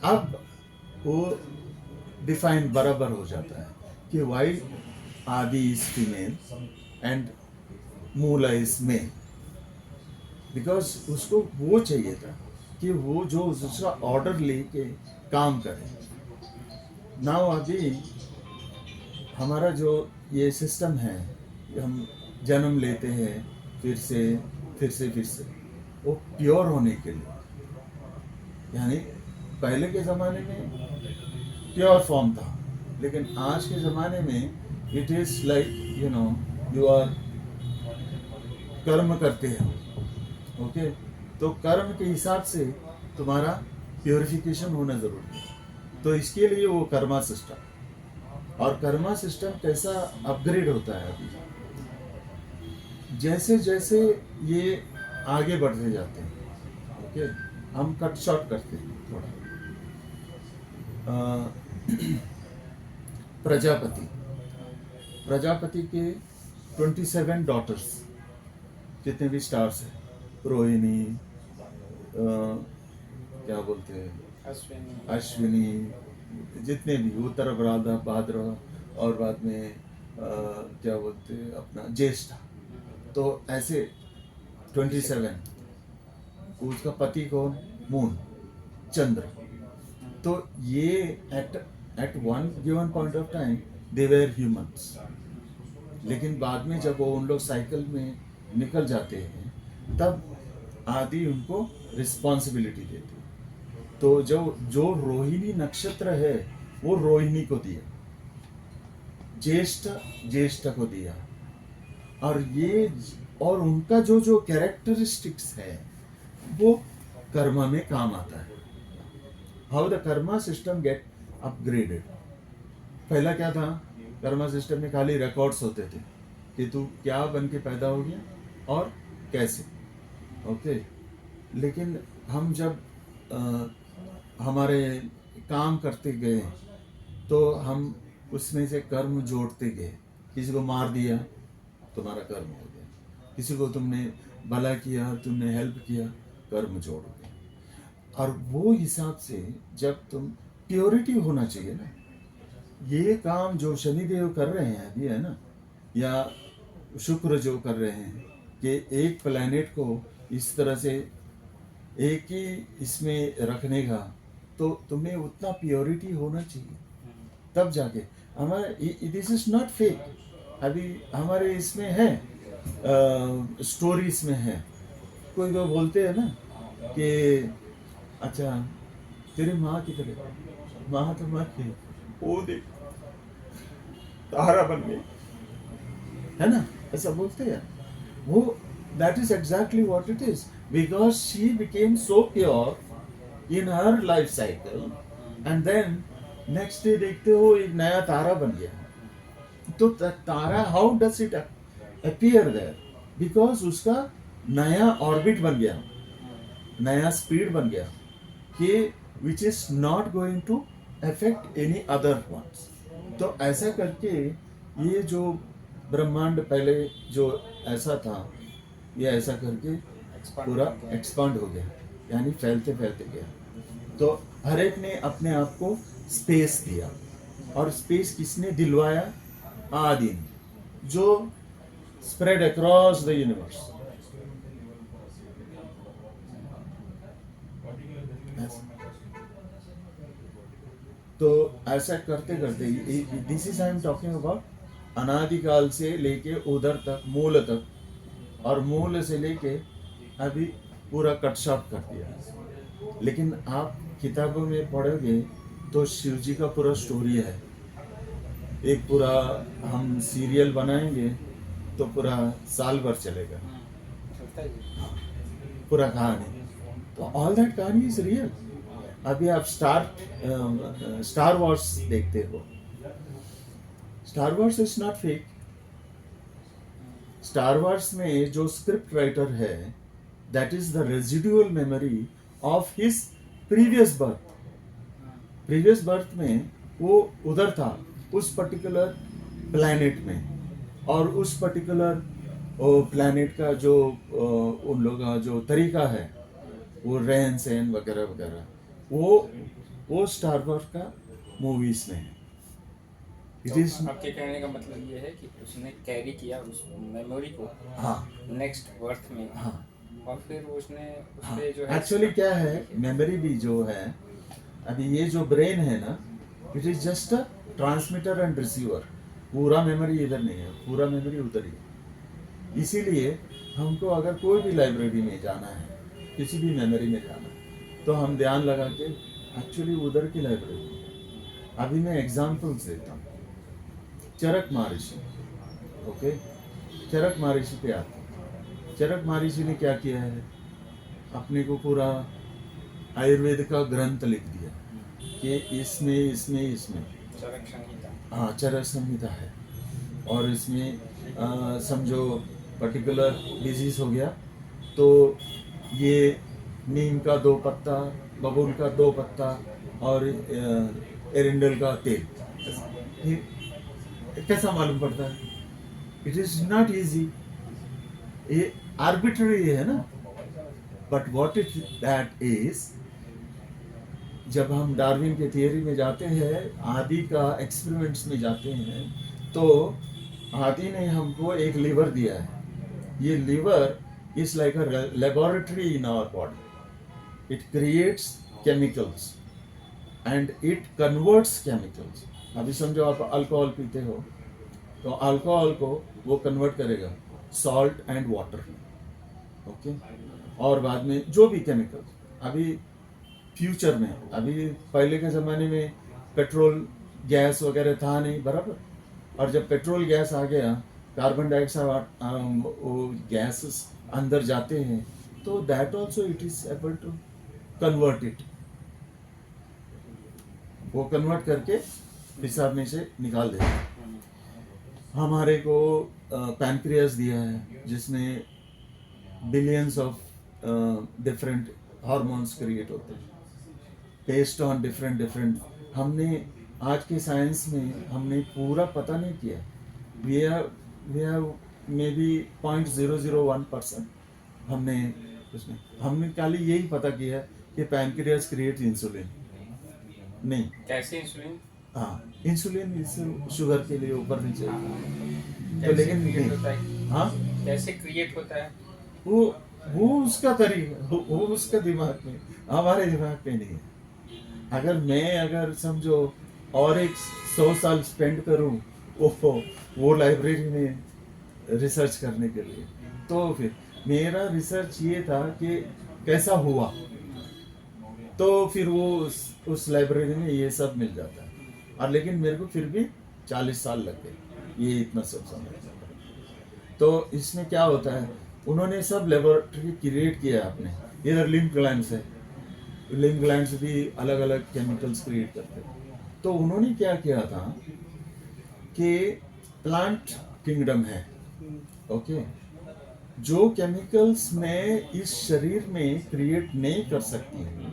अब वो डिफाइन बराबर हो जाता है कि वाई आदि is female and Mula is male, because उसको वो चाहिए था कि वो जो उसका ऑर्डर लेके काम करे। नाउ अभी हमारा जो ये सिस्टम है, हम जन्म लेते हैं फिर से, वो प्योर होने के लिए, यानी पहले के ज़माने में प्योर फॉर्म था, लेकिन आज के ज़माने में it is like you are कर्म करते हो। ओके, तो कर्म के हिसाब से तुम्हारा प्योरिफिकेशन होना ज़रूरी है। तो इसके लिए वो कर्मा सिस्टम, और कर्मा सिस्टम कैसा अपग्रेड होता है अभी, जैसे जैसे ये आगे बढ़ते जाते हैं। ओके, हम कट शॉर्ट करते हैं थोड़ा। प्रजापति के 27 डॉटर्स, जितने भी स्टार्स हैं, रोहिणी, क्या बोलते हैं, अश्विनी, जितने भी, उत्तर भाद्र, और बाद में क्या बोलते हैं अपना ज्येष्ठा, तो ऐसे 27। उसका पति कौन? मून, चंद्र। तो ये at one given point of time they were humans, लेकिन बाद में जब वो उन लोग साइकिल में निकल जाते हैं तब आदि उनको रिस्पॉन्सिबिलिटी देती है। तो जो जो रोहिणी नक्षत्र है वो रोहिणी को दिया, ज्येष्ठ ज्येष्ठ को दिया, और उनका जो जो कैरेक्टरिस्टिक्स है वो कर्मा में काम आता है। How the karma system get upgraded. पहला क्या था, कर्मा सिस्टम में खाली रिकॉर्ड्स होते थे कि तू क्या बन के पैदा हो गया और कैसे, ओके। लेकिन हम जब हमारे काम करते गए तो हम उसमें से कर्म जोड़ते गए। किसी को मार दिया, तुम्हारा कर्म हो गया। किसी को तुमने भला किया, तुमने हेल्प किया, कर्म जोड़ गए। और वो हिसाब से जब तुम प्योरिटी होना चाहिए ना, ये काम जो शनिदेव कर रहे हैं अभी है ना, या शुक्र जो कर रहे हैं कि एक प्लैनेट को इस तरह से एक ही इसमें रखने का, तो तुम्हें उतना प्योरिटी होना चाहिए तब जाके हमारे दिस इज नॉट फेक। अभी हमारे इसमें है स्टोरीज में है, कोई वो बोलते हैं ना कि अच्छा तेरी माँ की तरह, माँ तो मर गई, वो देख तारा बन गई, है ना, ऐसा बोलते हैं वो। That is exactly what it is, because she became so pure in her life cycle, and then next day देखते हो एक नया तारा बन गया। तो तारा how does it appear there, because उसका नया ऑर्बिट बन गया, नया स्पीड बन गया कि which is not going to affect any other ones. तो ऐसा करके ये जो ब्रह्मांड पहले जो ऐसा था, ये ऐसा करके पूरा एक्सपांड हो गया, यानी फैलते फैलते गया। तो हर एक ने अपने आप को स्पेस दिया, और स्पेस किसने दिलवाया? आदि ने, जो स्प्रेड अक्रॉस द यूनिवर्स। तो ऐसा करते करते this is I am talking about अनादिकाल से लेके उधर तक, मूल तक, और मूल से लेके अभी पूरा कट शॉर्ट कर दिया। लेकिन आप किताबों में पढ़ोगे तो शिव जी का पूरा स्टोरी है, एक पूरा हम सीरियल बनाएंगे तो पूरा साल भर चलेगा पूरा कहानी। तो ऑल दैट कहानी इज रियल। अभी आप स्टार वॉर्स देखते हो, star Wars is not fake. Star Wars में जो स्क्रिप्ट राइटर है, that is the residual memory of his previous birth. Previous birth में वो उधर था, उस पर्टिकुलर प्लैनेट में, और उस पर्टिकुलर प्लैनेट का जो उन लोगों का जो तरीका है, वो रहन सहन वगैरह वगैरह, वो स्टार वॉर्स का मूवीज में है। तो आपके कहने का मतलब ये है कि उसने कैरी किया उस मेमोरी को, हाँ, नेक्स्ट बर्थ में, हाँ, और फिर उसने हाँ। उसपे जो है एक्चुअली क्या है, मेमोरी भी जो है, अभी ये जो ब्रेन है ना, it is just a transmitter and receiver. पूरा मेमोरी इधर नहीं है, पूरा मेमोरी उधर ही है। इसीलिए हमको अगर कोई भी लाइब्रेरी में जाना है, किसी भी मेमोरी में जाना है, तो हम ध्यान लगा के एक्चुअली उधर की लाइब्रेरी में। अभी मैं एग्जाम्पल्स देता हूँ। चरक महर्षि, ओके, चरक महर्षि पे आते हैं। चरक महर्षि ने क्या किया है, अपने को पूरा आयुर्वेद का ग्रंथ लिख दिया कि इसमें इसमें इसमें चरक संहिता, हाँ, चरक संहिता है, और इसमें समझो पर्टिकुलर डिजीज हो गया तो ये नीम का 2 पत्ता, बबूल का 2 पत्ता, और एरिंडल का तेल। ये कैसा मालूम पड़ता है? इट इज नॉट इजी, ये आर्बिट्ररी है ना। But what it that is, जब हम डार्विन के थियरी में जाते हैं, आदि का एक्सपेरिमेंट्स में जाते हैं, तो आदि ने हमको एक लीवर दिया है। ये liver is like a laboratory in our body. It creates chemicals and it converts chemicals. अभी समझो आप अल्कोहल पीते हो, तो अल्कोहल को वो कन्वर्ट करेगा सॉल्ट एंड वाटर. ओके. और बाद में जो भी केमिकल अभी फ्यूचर में, अभी पहले के ज़माने में पेट्रोल गैस वगैरह था नहीं, बराबर. और जब पेट्रोल गैस आ गया, कार्बन डाइऑक्साइड वो गैसेस अंदर जाते हैं, तो that also it is able to convert it. वो कन्वर्ट करके पेशाब में से निकाल देते हैं. हमारे को पैनक्रियास दिया है जिसमें billions of different hormones create होते हैं बेस्ड ऑन डिफरेंट डिफरेंट. हमने आज के साइंस में हमने पूरा पता नहीं किया. वी हैव मे बी 0.001% हमने उसमें हमने खाली यही पता किया कि पैनक्रियास क्रिएट इंसुलिन. नहीं, कैसे इंसुलिन? हाँ, इंसुलिन इस शुगर के लिए ऊपर नीचे. तो कैसे लेकिन क्रिएट नहीं, होता है? हाँ, कैसे क्रिएट होता है? वो उसका तरीका, वो उसका दिमाग में, हमारे दिमाग में नहीं है. अगर समझो और एक 100 साल स्पेंड करूं वो लाइब्रेरी में रिसर्च करने के लिए, तो फिर मेरा रिसर्च ये था कि कैसा हुआ, तो फिर वो उस लाइब्रेरी में ये सब मिल जाता है. और लेकिन मेरे को फिर भी 40 साल लग गए ये इतना सब समझ. तो इसमें क्या होता है, उन्होंने सब लेबोरेटरी क्रिएट किया है अपने. इधर लिम्फ ग्लैंड्स है, लिम्फ ग्लैंड्स भी अलग अलग केमिकल्स क्रिएट करते हैं. तो उन्होंने क्या किया था कि प्लांट किंगडम है, ओके, जो केमिकल्स मैं इस शरीर में क्रिएट नहीं कर सकती हूँ,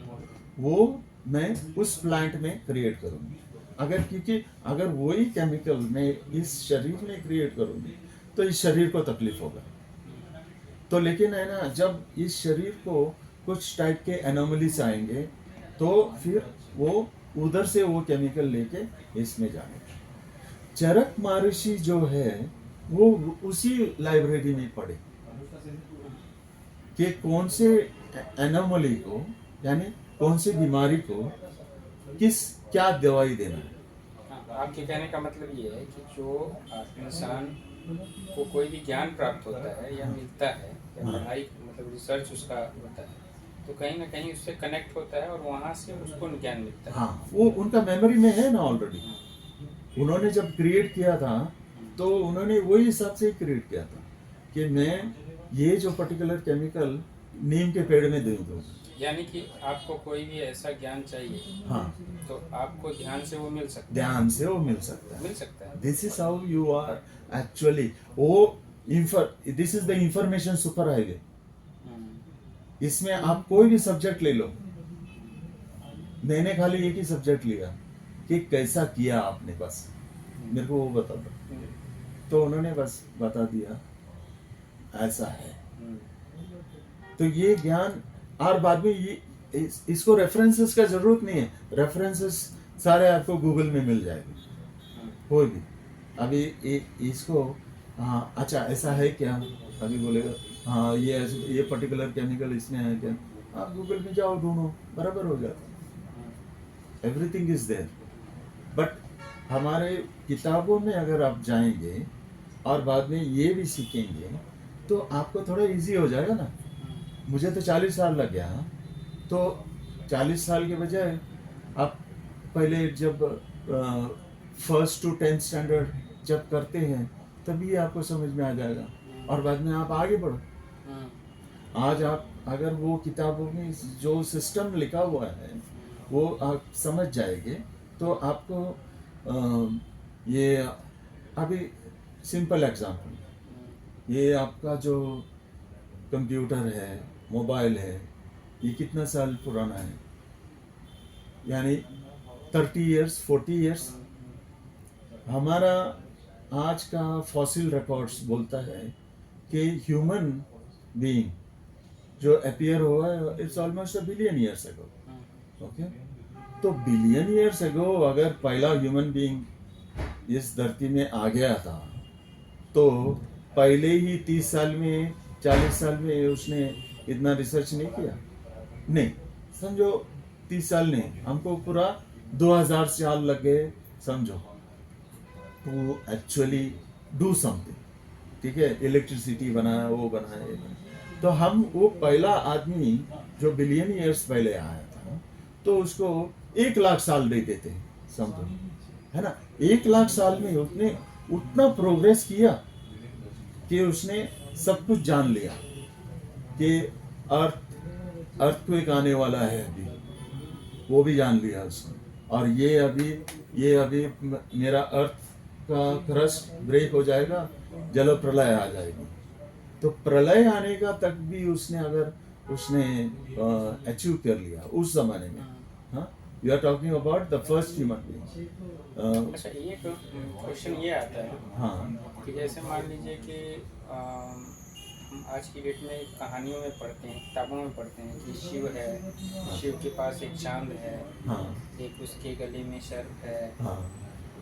वो मैं उस प्लांट में क्रिएट करूँगी. क्योंकि अगर वही केमिकल मैं इस शरीर में क्रिएट करूँगी तो इस शरीर को तकलीफ होगा. तो लेकिन है ना, जब इस शरीर को कुछ टाइप के एनोमलीज आएंगे तो फिर वो उधर से वो केमिकल लेके इसमें जाएंगे. चरक महर्षि जो है वो उसी लाइब्रेरी में पढ़े कि कौन से एनोमली को, यानी कौन सी बीमारी को क्या दवाई देना है. आपके कहने का मतलब ये है कि जो इंसान को कोई भी ज्ञान प्राप्त होता है या मिलता है या हाँ. पढ़ाई मतलब रिसर्च उसका होता है, तो कहीं ना कहीं उससे कनेक्ट होता है और वहाँ से उसको ज्ञान मिलता है. हाँ, वो उनका मेमोरी में है ना ऑलरेडी. उन्होंने जब क्रिएट किया था तो उन्होंने वही हिसाब से ही क्रिएट किया था कि मैं ये जो पर्टिकुलर केमिकल नीम के पेड़ में दे दूँ. यानी कि आपको कोई भी ऐसा ज्ञान चाहिए, हाँ, तो आपको ध्यान से वो मिल सकता है. ध्यान से वो मिल सकता है. मिल सकता है. This is how you are actually. This is the information super highway. इसमें आप कोई भी सब्जेक्ट ले लो. मैंने खाली एक ही सब्जेक्ट लिया कि कैसा किया आपने, बस मेरे को वो बता दो. तो उन्होंने बस बता दिया ऐसा है. तो ये ज्ञान, और बाद में ये इसको रेफरेंसेस का जरूरत नहीं है. रेफरेंसेस सारे आपको गूगल में मिल जाएंगे कोई भी. अभी इसको, हाँ अच्छा ऐसा है क्या, अभी बोलेगा हाँ ये पर्टिकुलर केमिकल इसमें है क्या, आप गूगल में जाओ ढूंढो, बराबर हो जाता. Everything is there. बट हमारे किताबों में अगर आप जाएंगे और बाद में ये भी सीखेंगे तो आपको थोड़ा इजी हो जाएगा ना. मुझे तो 40 साल लग गया. तो 40 साल के बजाय आप पहले जब 1st to 10th स्टैंडर्ड जब करते हैं तभी आपको समझ में आ जाएगा और बाद में आप आगे बढ़ो. आज आप अगर वो किताबों में जो सिस्टम लिखा हुआ है वो आप समझ जाएंगे तो आपको ये अभी सिंपल एग्जांपल, ये आपका जो कंप्यूटर है, मोबाइल है, ये कितना साल पुराना है, यानी 30 इयर्स 40 इयर्स. हमारा आज का फॉसिल रिकॉर्ड्स बोलता है कि ह्यूमन बीइंग जो अपीयर हुआ है it's almost a billion years ago. Okay, तो बिलियन ईयर्स अगो अगर पहला ह्यूमन बीइंग इस धरती में आ गया था तो पहले ही 30 साल में 40 साल में उसने इतना रिसर्च नहीं किया. नहीं, समझो 30 साल नहीं, हमको पूरा 2000 साल लग गए समझो, टू एक्चुअली डू समथिंग। ठीक है, इलेक्ट्रिसिटी बनाया, वो बनाया, ये बनाया। तो हम वो पहला आदमी जो बिलियन ईयर्स पहले आया था, तो उसको 1 लाख साल देते थे समझो, है ना। 1 लाख साल में उसने उतना प्रोग्रेस किया कि उसने सब कुछ जान लिया कि अर्थक्वेक आने वाला है अभी, वो भी जान लिया उसने। और ये अभी मेरा अर्थ का क्रस्ट ब्रेक हो जाएगा, जल प्रलय आ जाएगी। तो प्रलय आने का तक भी उसने अचीव कर लिया उस जमाने में। हाँ, you are talking about the first human being. अच्छा, ये क्वेश्चन ये आता है हाँ कि जैसे मान लीजिए कि हम आज की डेट में कहानियों में पढ़ते हैं, किताबों में पढ़ते हैं कि शिव है, शिव के पास एक चांद है, हाँ एक उसके गले में सर्प है, हाँ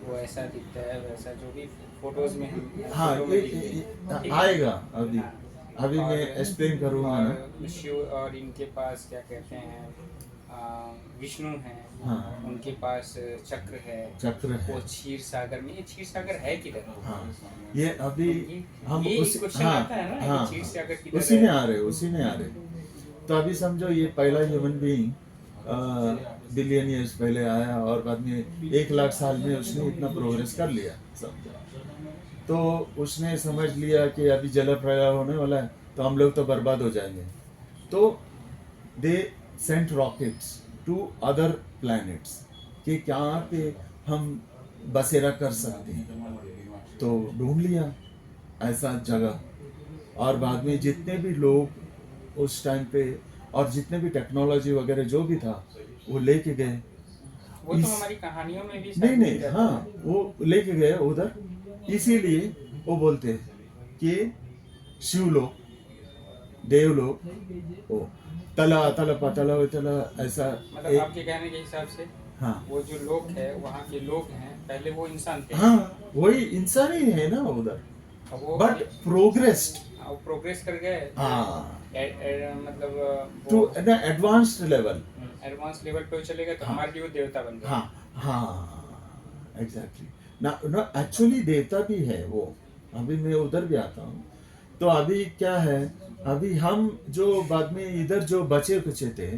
वो ऐसा दिखता है वैसा, जो भी फोटोज में हम हाँ, फोटो में दिखते हैं, ठीक है? आएगा अभी। हाँ। अभी मैं और- एक्सप्लेन करूंगा ना। और शिव और इनके पास क्या कहते हैं, विष्णु हैं, हाँ, उनके पास चक्र है, चक्र है। वो क्षीर सागर में, ये क्षीर सागर है किधर? हाँ, ये अभी हम ये उस क्वेश्चन हाँ आता है ना, हाँ, कि क्षीर सागर किधर उसी है? में आ रहे। तो अभी समझो ये पहला ह्यूमन बीइंग बिलियन ईयर्स पहले आया, और बाद में 1 लाख साल में उसने इतना प्रोग्रेस कर लिया समझो। तो उसने समझ लिया कि अभी जल प्रलय होने वाला है, तो हम लोग तो बर्बाद हो जाएंगे। तो they sent rockets to other planets कि क्या कि हम बसेरा कर सकते हैं। तो ढूंढ लिया ऐसा जगह, और बाद में जितने भी लोग उस टाइम पे, और जितने भी टेक्नोलॉजी वगैरह जो भी था, वो लेके गए। वो तो इस- हमारी कहानियों में भी नहीं शायद नहीं, मिल जाता हाँ, है। वो लेके गए उधर। इसीलिए वो बोलते हैं कि शिवलोक, देवलोक, ओ तला तला पतला तला, ऐसा मतलब एक। आपके कहने के हिसाब से हाँ वो जो लोग है, वहाँ के लोग हैं, पहले वो इंसान थे। हाँ, वही इंसान ही है ना उधर, अब वो बट प्रोग्रेस्ड प्रोग्रेस कर गए। हाँ मतलब to an advanced level. Advance level पे चलेगा तो हाँ। हमारे लिए वो देवता बन गए। हाँ हाँ, एग्जैक्टली ना ना, एक्चुअली देवता भी है वो। अभी मैं उधर भी आता हूँ। तो अभी क्या है, अभी हम जो बाद में इधर जो बचे कुचे थे,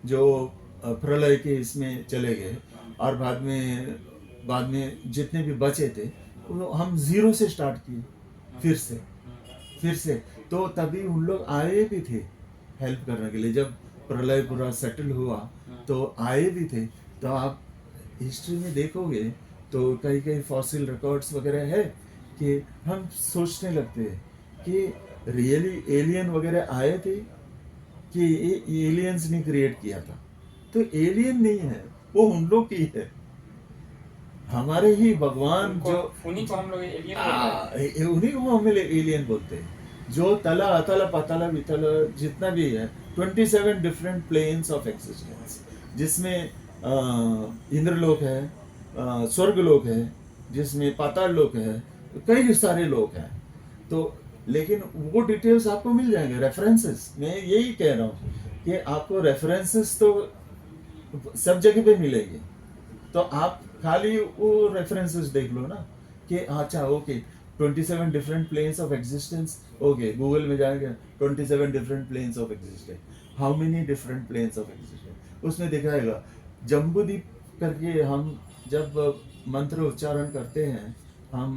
जो प्रलय के इसमें चले गए, और बाद में जितने भी बचे थे, वो हम जीरो से स्टार्ट किए, फिर से। तो तभी उन लोग आए भी थे हेल्प करने के लिए। जब प्रलय पूरा सेटल हुआ तो आए भी थे। तो आप हिस्ट्री में देखोगे तो कई फॉसिल रिकॉर्ड्स वगैरह है कि हम सोचने लगते हैं कि रियली एलियन वगैरह आए थे कि ये एलियंस ने क्रिएट किया था। तो एलियन नहीं है, वो उन लोग की है, हमारे ही भगवान जो उन्हीं को हम लोग एलियन बोलते हैं। उन्हीं को हम एलियन बोलते हैं। जो तला अतल पतल वितल जितना भी है, 27 डिफरेंट प्लेन्स ऑफ एग्जिस्टेंस, जिसमें इंद्रलोक है, स्वर्गलोक है, जिसमें पाताल लोक है, कई सारे लोक हैं। तो लेकिन वो डिटेल्स आपको मिल जाएंगे, रेफरेंसेस। मैं यही कह रहा हूँ कि आपको रेफरेंसेस तो सब जगह पे मिलेंगे। तो आप खाली वो रेफरेंसेस देख लो ना कि अच्छा okay 27 different planes of existence. Okay, Google में जाएंगे 27 different planes of existence, how many different planes of existence, उसमें दिखाएगा। जम्बूद्वीप करके हम जब मंत्र उच्चारण करते हैं, हम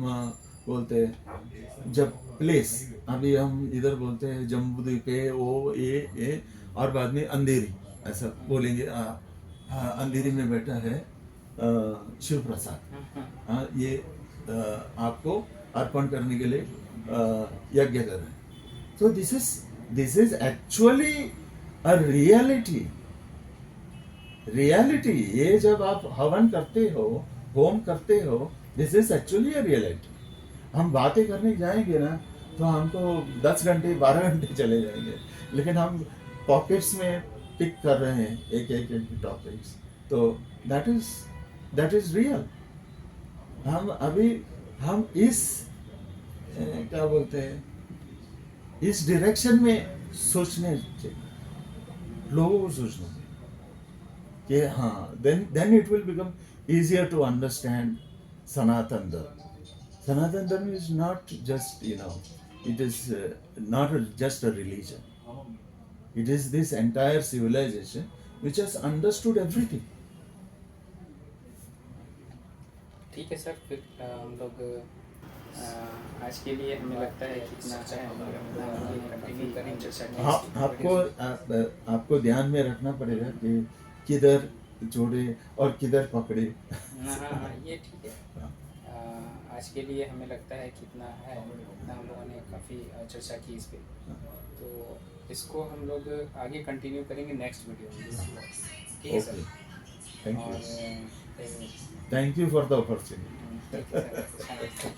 बोलते हैं जब प्लेस, अभी हम इधर बोलते हैं जम्बूद्वीप ए, और बाद में अंधेरी ऐसा बोलेंगे। अंधेरी में बैठा है शिव प्रसाद, हाँ, ये आपको अर्पण करने के लिए यज्ञ कर रहे हैं। तो this is actually a reality. ये जब आप हवन करते हो, होम करते हो, this is actually a reality. हम बातें करने जाएंगे ना तो हमको 10 घंटे 12 घंटे चले जाएंगे, लेकिन हम पॉकेट्स में पिक कर रहे हैं एक टॉपिक्स। तो दैट इज रियल। हम इस क्या बोलते हैं, इस डायरेक्शन में सोचने चाहिए, लोगों को सोचना चाहिए। कि हाँ, then it will become easier to understand Sanatan Dharma. Sanatan Dharma is not just, it is not just a religion. It is this entire civilization which has understood everything. ठीक है सर, फिर हम लोग आज के लिए हमें लगता है कि इतना है, हम लोग आगे कंटिन्यू करेंगे चर्चा की। हाँ, आपको ध्यान में रखना पड़ेगा कि किधर जोड़े और किधर पकड़े। हाँ, ये ठीक है। हाँ। आज के लिए हमें लगता है कि इतना है, इतना हम लोगों ने काफ़ी चर्चा की इस पे, तो इसको हम लोग आगे कंटिन्यू करेंगे नेक्स्ट वीडियो में। ठीक है सर। थैंक और यू फॉर द अपॉर्चुनिटी। ठीक है सर।